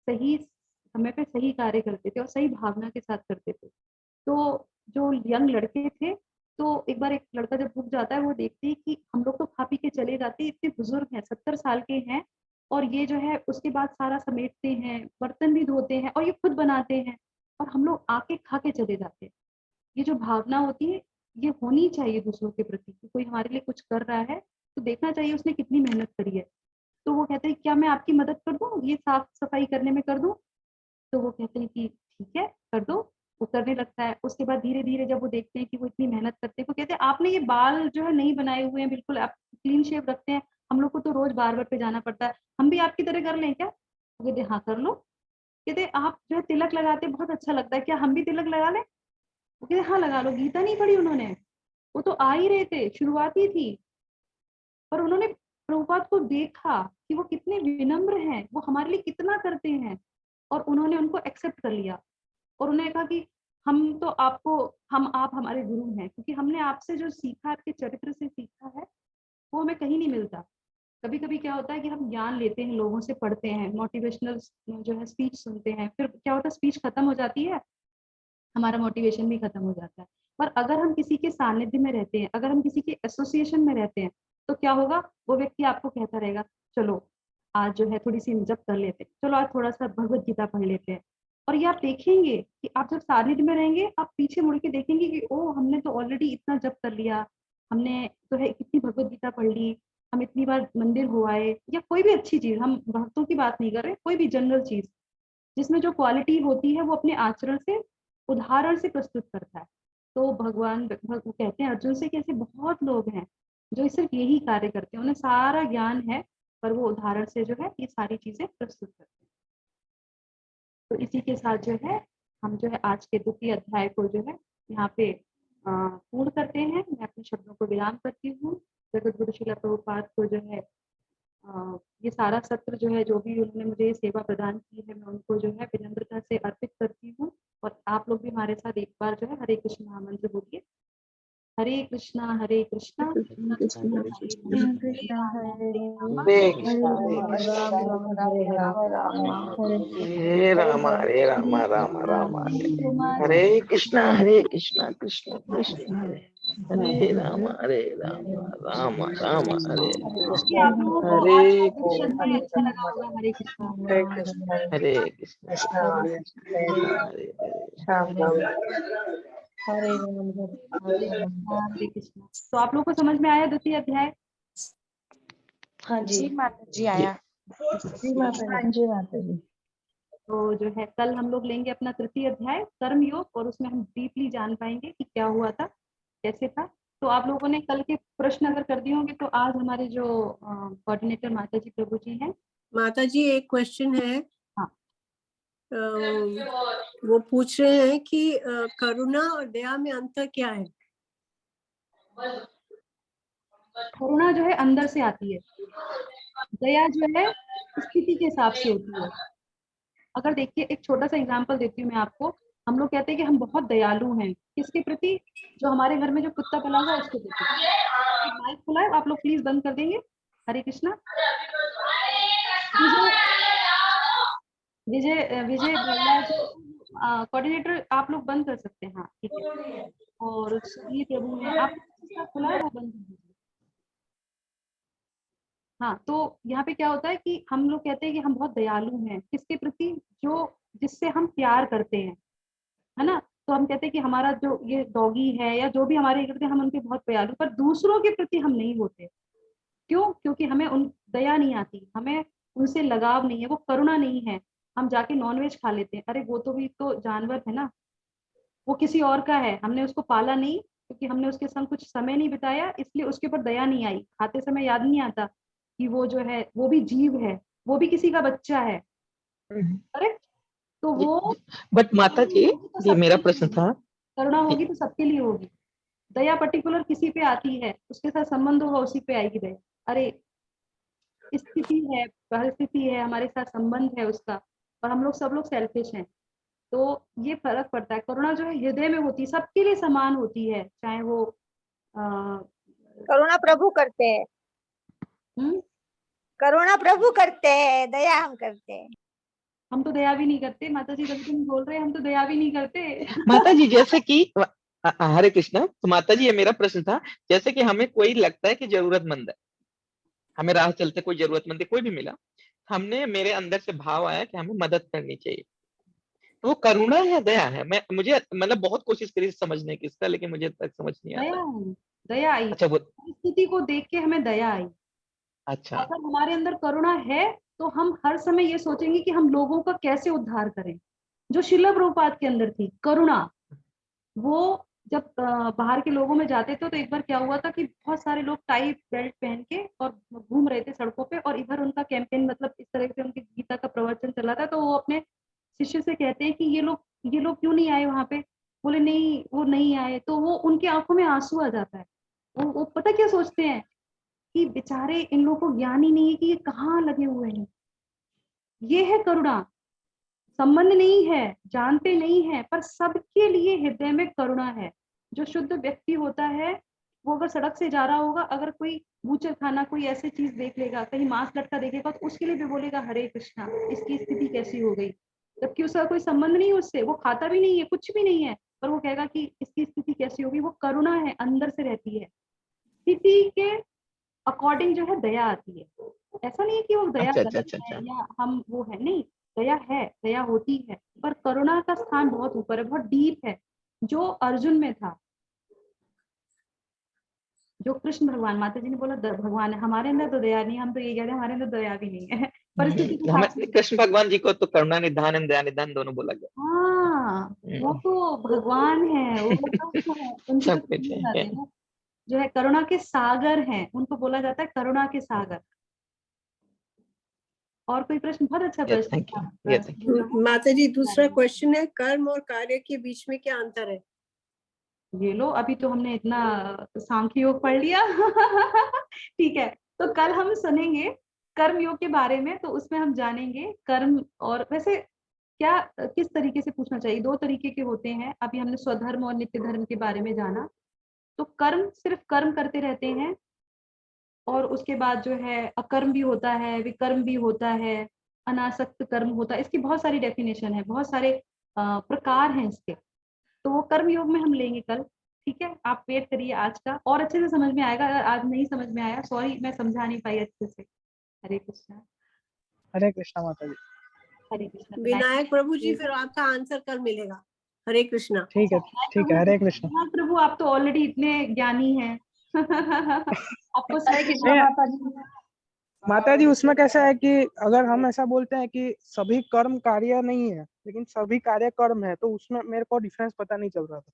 सही समय पे सही कार्य करते थे और सही भावना के साथ करते थे। तो जो यंग लड़के थे, तो एक बार एक लड़का जब रुक जाता है, वो देखते हैं कि हम लोग तो खा पी के चले जाते हैं, इतने बुजुर्ग हैं, 70 साल के हैं, और ये जो है उसके बाद सारा समेटते हैं, बर्तन भी धोते हैं और ये खुद बनाते हैं, और हम लोग आके खा के चले जाते हैं। ये जो भावना होती है ये होनी चाहिए दूसरों के प्रति कि कोई हमारे लिए कुछ कर रहा है तो देखना चाहिए उसने कितनी मेहनत करी है। तो वो कहते हैं क्या मैं आपकी मदद कर दूं, ये साफ सफाई करने में कर दूं? तो वो कहते हैं कि ठीक है कर दो। वो करने लगता है। उसके बाद धीरे धीरे जब वो देखते हैं कि वो इतनी मेहनत करते हैं, वो कहते हैं आपने ये बाल जो है नहीं बनाए हुए हैं, बिल्कुल आप क्लीन शेव रखते हैं, हम लोग को तो रोज बार्बर पे जाना पड़ता है, हम भी आपकी तरह कर लें क्या? वो कहते हाँ कर लो। कहते आप जो है तिलक लगाते बहुत अच्छा लगता है, क्या हम भी तिलक लगा लें? वो कहते हाँ लगा लो। गीता नहीं पढ़ी उन्होंने, वो तो आ ही रहे थे, शुरुआती थी, पर उन्होंने प्रभुपाद को देखा कि वो कितने विनम्र हैं, वो हमारे लिए कितना करते हैं, और उन्होंने उनको एक्सेप्ट कर लिया और उन्होंने कहा कि हम तो आपको, आप हमारे गुरु हैं, क्योंकि हमने आपसे जो सीखा, आपके चरित्र से सीखा है, वो हमें कहीं नहीं मिलता। कभी कभी क्या होता है कि हम ज्ञान लेते हैं, लोगों से पढ़ते हैं, मोटिवेशनल जो है स्पीच सुनते हैं, फिर क्या होता है स्पीच खत्म हो जाती है, हमारा मोटिवेशन भी खत्म हो जाता है। पर अगर हम किसी के सानिध्य में रहते हैं, अगर हम किसी के एसोसिएशन में रहते हैं, तो क्या होगा, वो व्यक्ति आपको कहता रहेगा चलो आज जो है थोड़ी सी जप कर लेते हैं, चलो आज थोड़ा सा भगवत गीता पढ़ लेते हैं। और ये आप देखेंगे कि आप जब सानिध्य में रहेंगे, आप पीछे मुड़ के देखेंगे कि ओ हमने तो ऑलरेडी इतना जप कर लिया, हमने तो है कितनी भगवत गीता पढ़ ली, हम इतनी बार मंदिर हो आए, या कोई भी अच्छी चीज, हम भक्तों की बात नहीं कर रहे, कोई भी जनरल चीज जिसमें जो क्वालिटी होती है वो अपने आचरण से, उदाहरण से प्रस्तुत करता है। तो भगवान कहते हैं अर्जुन से कि ऐसे बहुत लोग हैं जो सिर्फ यही कार्य करते हैं, उन्हें सारा ज्ञान है पर वो उदाहरण से जो है ये सारी चीजें प्रस्तुत करते हैं। तो इसी के साथ जो है हम जो है आज के द्वितीय अध्याय को जो है यहाँ पे पूर्ण करते हैं। मैं अपने शब्दों को विराम करती हूँ। जगत गुरु श्रील प्रभुपाद को जो है ये सारा सत्र जो है, जो भी उन्होंने मुझे सेवा प्रदान की है, मैं उनको जो है विनम्रता से अर्पित करती हूँ। और आप लोग भी हमारे साथ एक बार जो है हरे कृष्ण महामंत्र बोलिए। हरे कृष्णा कृष्णा कृष्ण कृष्ण हरे राम राम राम हरे कृष्णा कृष्ण कृष्ण हरे राम राम राम हरे आप लोगों को हरे अच्छा लगा होगा। हरे कृष्णा हरे कृष्ण हरे कृष्णा। तो आप लोगों को समझ में आया द्वितीय अध्याय? हाँ जी माता जी आया। जी माता जी। तो जो है कल हम लोग लेंगे अपना तृतीय अध्याय कर्म योग, और उसमें हम डीपली जान पाएंगे कि क्या हुआ था, कैसे था। तो आप लोगों ने कल के प्रश्न अगर कर दिए होंगे, तो आज हमारे जो कोऑर्डिनेटर माता जी प्रभु जी हैं। माता जी एक क्वेश्चन है। हाँ। वो पूछ रहे हैं कि करुणा और दया में अंतर क्या है? करुणा जो है अंदर से आती है, दया जो है स्थिति के हिसाब से होती है। अगर देखिए एक छोटा सा एग्जांपल देती हूँ मैं आपको। हम लोग कहते हैं कि हम बहुत दयालु हैं, किसके प्रति? जो हमारे घर में जो कुत्ता पला हुआ उसके प्रति। माइक खुला है, आप लोग प्लीज बंद कर देंगे। हरे कृष्णा। विजय विजय कोऑर्डिनेटर आप लोग बंद कर सकते हैं। हाँ ठीक है। और सुधीर प्रभु है, आप जिसका खुला है वो बंद कर दीजिए। हाँ, तो यहाँ पे क्या होता है कि हम लोग कहते हैं कि हम बहुत दयालु हैं, किसके प्रति? जो जिससे हम प्यार करते हैं, है ना। तो हम कहते हैं कि हमारा जो ये डॉगी है या जो भी हमारे करते हैं, हम उनके बहुत दयालु, पर दूसरों के प्रति हम नहीं होते। क्यों? क्योंकि हमें उन दया नहीं आती, हमें उनसे लगाव नहीं है, वो करुणा नहीं है। हम जाके नॉनवेज खा लेते हैं, अरे वो तो भी तो जानवर है ना, वो किसी और का है, हमने उसको पाला नहीं, क्योंकि हमने उसके संग कुछ समय नहीं बिताया, इसलिए उसके ऊपर दया नहीं आई। खाते समय याद नहीं आता कि वो जो है वो भी जीव है, वो भी किसी का बच्चा है। करेक्ट? तो वो बट माता जी ये मेरा प्रश्न था। करुणा होगी तो सबके लिए होगी। दया पर्टिकुलर किसी पे आती है, उसके साथ संबंध होगा, उसी पे आएगी दया। अरे स्थिति है, परिस्थिति है, हमारे साथ संबंध है उसका, और हम लोग सब लोग सेल्फिश हैं। तो ये फर्क पड़ता है। करुणा जो है हृदय में होती है, सबके लिए समान होती है, चाहे वो करुणा प्रभु करते हैं। करुणा प्रभु करते हैं, दया हम करते हैं। हम तो दया भी नहीं करते माता जी, जब तुम बोल रहे हैं हम तो दया भी नहीं करते। माता जी जैसे कि हरे कृष्णा, तो माता जी ये मेरा प्रश्न था, जैसे कि हमें कोई लगता है कि जरूरतमंद है, हमें राह चलते कोई जरूरतमंद है, कोई भी मिला, हमने मेरे अंदर से भाव आया कि हमें मदद करनी चाहिए, तो वो करुणा है दया है? मैं मुझे मतलब बहुत कोशिश करी समझने की इसका, लेकिन मुझे तक समझ नहीं आता। दया आई। अच्छा, वो परिस्थिति को देख के हमें दया आई। अच्छा, अगर हमारे अंदर करुणा है तो हम हर समय ये सोचेंगे कि हम लोगों का कैसे उद्धार करें। जो श्रील प्रभुपाद के अंदर थी करुणा, वो जब बाहर के लोगों में जाते थे, तो एक बार क्या हुआ था कि बहुत सारे लोग टाई बेल्ट पहन के और घूम रहे थे सड़कों पे, और इधर उनका कैंपेन, मतलब इस तरह से उनकी गीता का प्रवचन चला था। तो वो अपने शिष्य से कहते हैं कि ये लोग क्यों नहीं आए वहां पे? बोले नहीं, वो नहीं आए। तो वो उनकी आंखों में आंसू आ जाता है। वो पता क्या सोचते हैं कि बेचारे इन लोगों को ज्ञान ही नहीं है कि ये कहाँ लगे हुए हैं। ये है करुणा। संबंध नहीं है, जानते नहीं है, पर सबके लिए हृदय में करुणा है। जो शुद्ध व्यक्ति होता है वो अगर सड़क से जा रहा होगा, अगर कोई बूचर खाना कोई ऐसी चीज देख लेगा, कहीं मांस लटका देखेगा, तो उसके लिए भी बोलेगा हरे कृष्णा, इसकी स्थिति कैसी हो गई। जबकि उसका कोई संबंध नहीं है उससे, वो खाता भी नहीं है, कुछ भी नहीं है, पर वो कहेगा कि इसकी स्थिति कैसी होगी। वो करुणा है, अंदर से रहती है। स्थिति के अकॉर्डिंग जो है दया आती है। ऐसा नहीं है कि वो दया गलत है या हम वो है, नहीं, दया है, दया होती है, पर करुणा का स्थान बहुत ऊपर है, बहुत डीप है, जो अर्जुन में था, जो कृष्ण भगवान, माता जी ने बोला भगवान है, हमारे अंदर तो दया नहीं, हम तो ये कहते हैं हमारे अंदर दया भी नहीं है। परिस्थिति के हमें हिसाब से कृष्ण भगवान जी को तो करुणा निधान एवं दया निधान दोनों बोला गया। हाँ, वो तो भगवान है, वो मतलब उनकी तो सब कुछ हो है। जाते हैं ना, जो है करुणा के सागर हैं, उनको बोला जाता है करुणा के सागर। और कोई प्रश्न? बहुत अच्छा Yes, प्रश्न thank you. था। Yes, thank you. माता जी दूसरा क्वेश्चन है, कर्म और कार्य के बीच में क्या अंतर है? ये लो, अभी तो हमने इतना सांख्य योग पढ़ लिया। ठीक है, तो कल हम सुनेंगे कर्म योग के बारे में, तो उसमें हम जानेंगे कर्म। और वैसे क्या किस तरीके से पूछना चाहिए, दो तरीके के होते हैं। अभी हमने स्वधर्म और नित्य धर्म के बारे में जाना। तो कर्म सिर्फ कर्म करते रहते हैं, और उसके बाद जो है अकर्म भी होता है, विकर्म भी होता है, अनासक्त कर्म होता है। इसकी बहुत सारी डेफिनेशन है, बहुत सारे प्रकार हैं इसके। तो वो कर्म योग में हम लेंगे कल। ठीक है, आप वेट करिए आज का, और अच्छे से समझ में आएगा। अगर आज नहीं समझ में आया, सॉरी, मैं समझा नहीं पाई अच्छे से। हरे कृष्णा। हरे कृष्णा माता जी। हरे कृष्णा। विनायक प्रभु जी, फिर आपका आंसर कल मिलेगा। हरे कृष्णा। ठीक है, ठीक है, हरे कृष्णा। हाँ प्रभु, आप तो ऑलरेडी इतने ज्ञानी हैं। आपको हरे कृष्णा माता जी। माता जी उसमें कैसा है कि अगर हम ऐसा बोलते हैं कि सभी कर्म कार्य नहीं है, लेकिन सभी कार्य कर्म है, तो उसमें मेरे को डिफरेंस पता नहीं चल रहा था।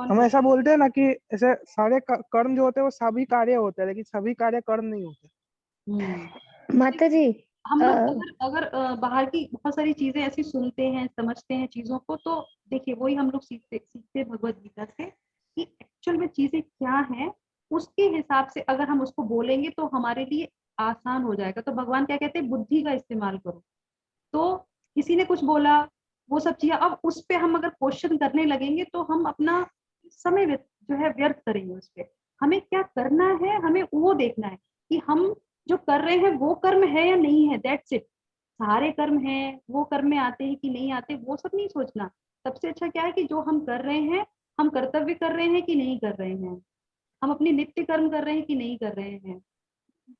हम ऐसा बोलते हैं ना कि ऐसे सारे कर्म जो होते हैं वो सभी कार्य होते हैं, लेकिन सभी कार्य कर्म नहीं होते। माता जी हम लोग अगर बाहर की बहुत सारी चीजें ऐसी सुनते हैं, समझते हैं चीजों को, तो देखिए वही हम लोग सीखते भगवत गीता से कि एक्चुअल में चीजें क्या हैं, उसके हिसाब से अगर हम उसको बोलेंगे तो हमारे लिए आसान हो जाएगा। तो भगवान क्या कहते हैं, बुद्धि का इस्तेमाल करो। तो किसी ने कुछ बोला, वो सब चीजें, अब उस पे हम अगर क्वेश्चन करने लगेंगे तो हम अपना समय जो है व्यर्थ करेंगे उस पे। हमें क्या करना है, हमें वो देखना है कि हम जो कर रहे हैं वो कर्म है या नहीं है, दैट्स इट। सारे कर्म हैं, वो कर्म में आते हैं कि नहीं आते, वो सब नहीं सोचना। सबसे अच्छा क्या है कि जो हम कर रहे हैं, हम कर्तव्य कर रहे हैं कि नहीं कर रहे हैं, हम अपनी नित्य कर्म कर रहे हैं कि नहीं कर रहे हैं।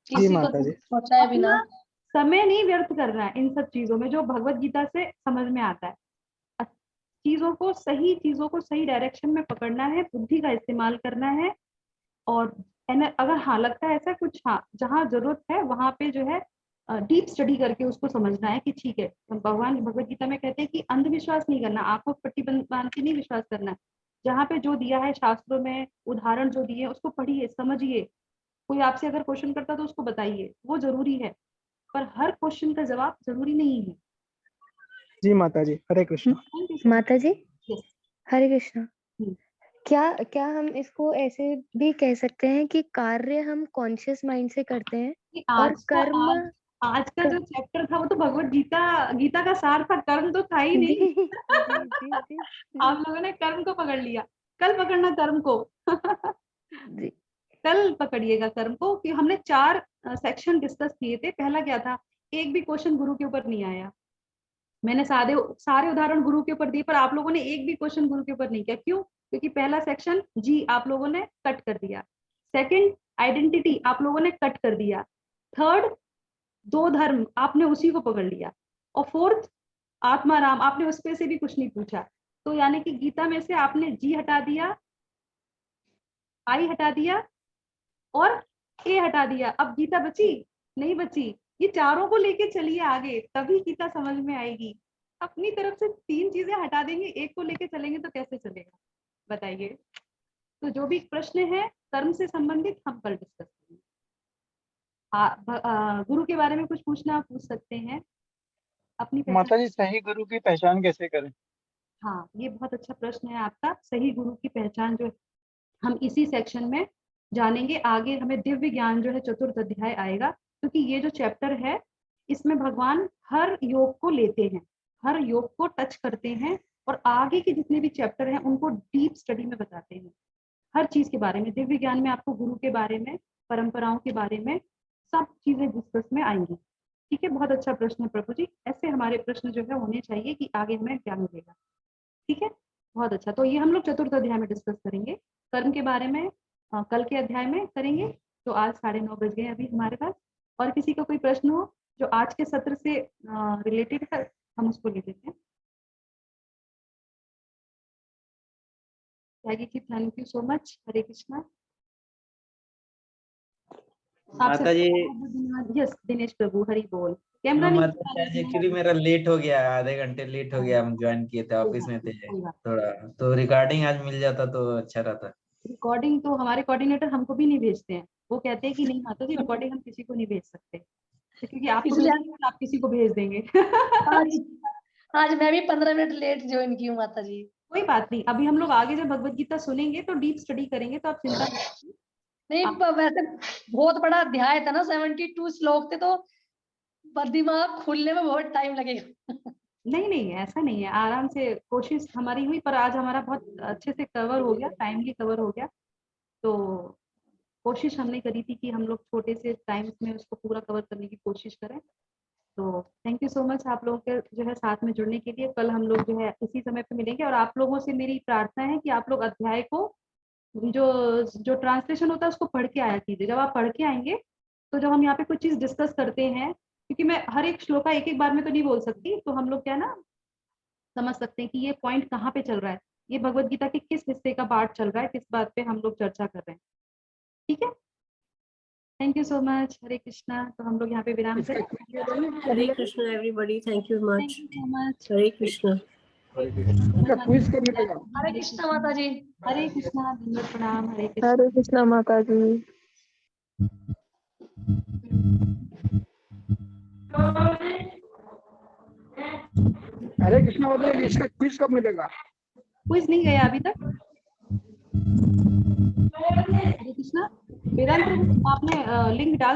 किसी को सोचा है बिना समय नहीं व्यर्थ करना है इन सब चीजों में, जो भगवत गीता से समझ में आता है। चीजों को सही डायरेक्शन में पकड़ना है, बुद्धि का इस्तेमाल करना है। और अगर हाँ लगता है ऐसा कुछ, हाँ जहाँ जरूरत है वहां पे जो है डीप स्टडी करके उसको समझना है कि ठीक है। भगवान भगवत गीता में कहते हैं कि अंधविश्वास नहीं करना, आंखों पर पट्टी बांध के नहीं विश्वास करना। जहाँ पे जो दिया है शास्त्रों में, उदाहरण जो दिए उसको पढ़िए, समझिए। कोई आपसे अगर क्वेश्चन करता तो उसको बताइए, वो जरूरी है, पर हर क्वेश्चन का जवाब जरूरी नहीं है। जी माता जी, हरे कृष्णा। माता जी हरे कृष्णा। क्या हम इसको ऐसे भी कह सकते हैं कि कार्य हम कॉन्शियस माइंड से करते हैं और कर्म आज का जो चैप्टर था वो तो भगवत गीता का सार था, कर्म तो था ही नहीं। आप लोगों ने कर्म को पकड़ लिया। कल पकड़ना कर्म को। कल पकड़िएगा कर्म को, कि हमने 4 सेक्शन डिस्कस किए थे। पहला क्या था, एक भी क्वेश्चन गुरु के ऊपर नहीं आया। मैंने सारे उदाहरण गुरु के ऊपर दिए, पर आप लोगों ने एक भी क्वेश्चन गुरु के ऊपर नहीं किया। क्यों? क्योंकि पहला सेक्शन जी आप लोगों ने कट कर दिया। सेकंड आइडेंटिटी आप लोगों ने कट कर दिया। थर्ड 2 धर्म आपने उसी को पकड़ लिया। और फोर्थ आत्मा राम, आपने उस पे से भी कुछ नहीं पूछा। तो यानी कि गीता में से आपने जी हटा दिया, आई हटा दिया और ए हटा दिया। अब गीता बची नहीं बची। ये चारों को लेके चलिए आगे, तभी गीता समझ में आएगी। अपनी तरफ से 3 चीजें हटा देंगे, एक को लेके चलेंगे तो कैसे चलेगा, बताइए। तो जो भी प्रश्न है कर्म से संबंधित हम कल डिस्कस करेंगे। गुरु के बारे में कुछ पूछना पूछ सकते हैं। अपनी माता जी सही गुरु की पहचान कैसे करें? हाँ, ये बहुत अच्छा प्रश्न है आपका। सही गुरु की पहचान जो हम इसी सेक्शन में जानेंगे आगे। हमें दिव्य ज्ञान जो है चतुर्थ अध्याय आएगा, क्योंकि ये जो चैप्टर है इसमें भगवान हर योग को लेते हैं, हर योग को टच करते हैं और आगे के जितने भी चैप्टर हैं उनको डीप स्टडी में बताते हैं, हर चीज के बारे में। दिव्य ज्ञान में आपको गुरु के बारे में, परंपराओं के बारे में सब चीजें डिस्कस में आएंगी। ठीक है, बहुत अच्छा प्रश्न है प्रभु जी। ऐसे हमारे प्रश्न जो है होने चाहिए कि आगे हमें क्या मिलेगा। ठीक है, बहुत अच्छा। तो ये हम लोग चतुर्थ अध्याय में डिस्कस करेंगे, कर्म के बारे में कल के अध्याय में करेंगे। तो आज 9:30 बज गए अभी हमारे पास। और किसी का कोई प्रश्न हो जो आज के सत्र से रिलेटेड है, हम उसको ले लेते हैं। Thank you so much. Hare Krishna. माता जी। यस दिनेश प्रभु, हरि बोल। कैमरा नहीं, एक्चुअली मेरा लेट हो गया, आधे घंटे लेट हो गया, हम ज्वाइन किए थे, ऑफिस में थे थोड़ा, तो रिकॉर्डिंग आज मिल जाता तो अच्छा रहता। रिकॉर्डिंग तो हमारे कोऑर्डिनेटर हमको भी नहीं भेजते हैं, वो कहते हैं कि नहीं माता जी रिकॉर्डिंग हम किसी को नहीं भेज सकते, क्योंकि आप आप किसी को भेज देंगे। आज मैं भी 15 मिनट लेट ज्वाइन की हूँ माता जी। कोई बात नहीं, अभी हम लोग आगे जब भगवत गीता सुनेंगे तो डीप स्टडी करेंगे, तो आप चिंता नहीं, वैसे बहुत बड़ा अध्याय था ना, 72 श्लोक थे, तो दिमाग खुलने में बहुत टाइम लगेगा। नहीं ऐसा नहीं है, आराम से कोशिश हमारी हुई, पर आज हमारा बहुत अच्छे से कवर हो गया, टाइमली कवर हो गया। तो कोशिश हमने करी थी कि हम लोग छोटे से टाइम में उसको पूरा कवर करने की कोशिश करें। तो थैंक यू सो मच आप लोगों के जो है साथ में जुड़ने के लिए। कल हम लोग जो है इसी समय पे मिलेंगे, और आप लोगों से मेरी प्रार्थना है कि आप लोग अध्याय को जो ट्रांसलेशन होता है उसको पढ़ के आया कीजिए। जब आप पढ़ के आएंगे तो जब हम यहाँ पे कुछ चीज डिस्कस करते हैं, क्योंकि मैं हर एक श्लोका एक बार में तो नहीं बोल सकती, तो हम लोग क्या ना समझ सकते हैं कि ये पॉइंट कहाँ पे चल रहा है, ये भगवत गीता के किस हिस्से का पार्ट चल रहा है, किस बात पे हम लोग चर्चा कर रहे हैं। ठीक है, thank you so much. Hare Krishna. तो हम लोग यहाँ पे विराम करें। Hare Krishna everybody, thank you much. Hare Krishna. Hare Krishna माता जी। हरे कृष्णा, धन्यवाद, प्रणाम। हरे कृष्णा। हरे कृष्णा माता जी। हरे कृष्णा माता जी, इसका क्विज कब मिलेगा? क्विज नहीं गया अभी तक। हरे कृष्णा। वेदांत आपने लिंक डाल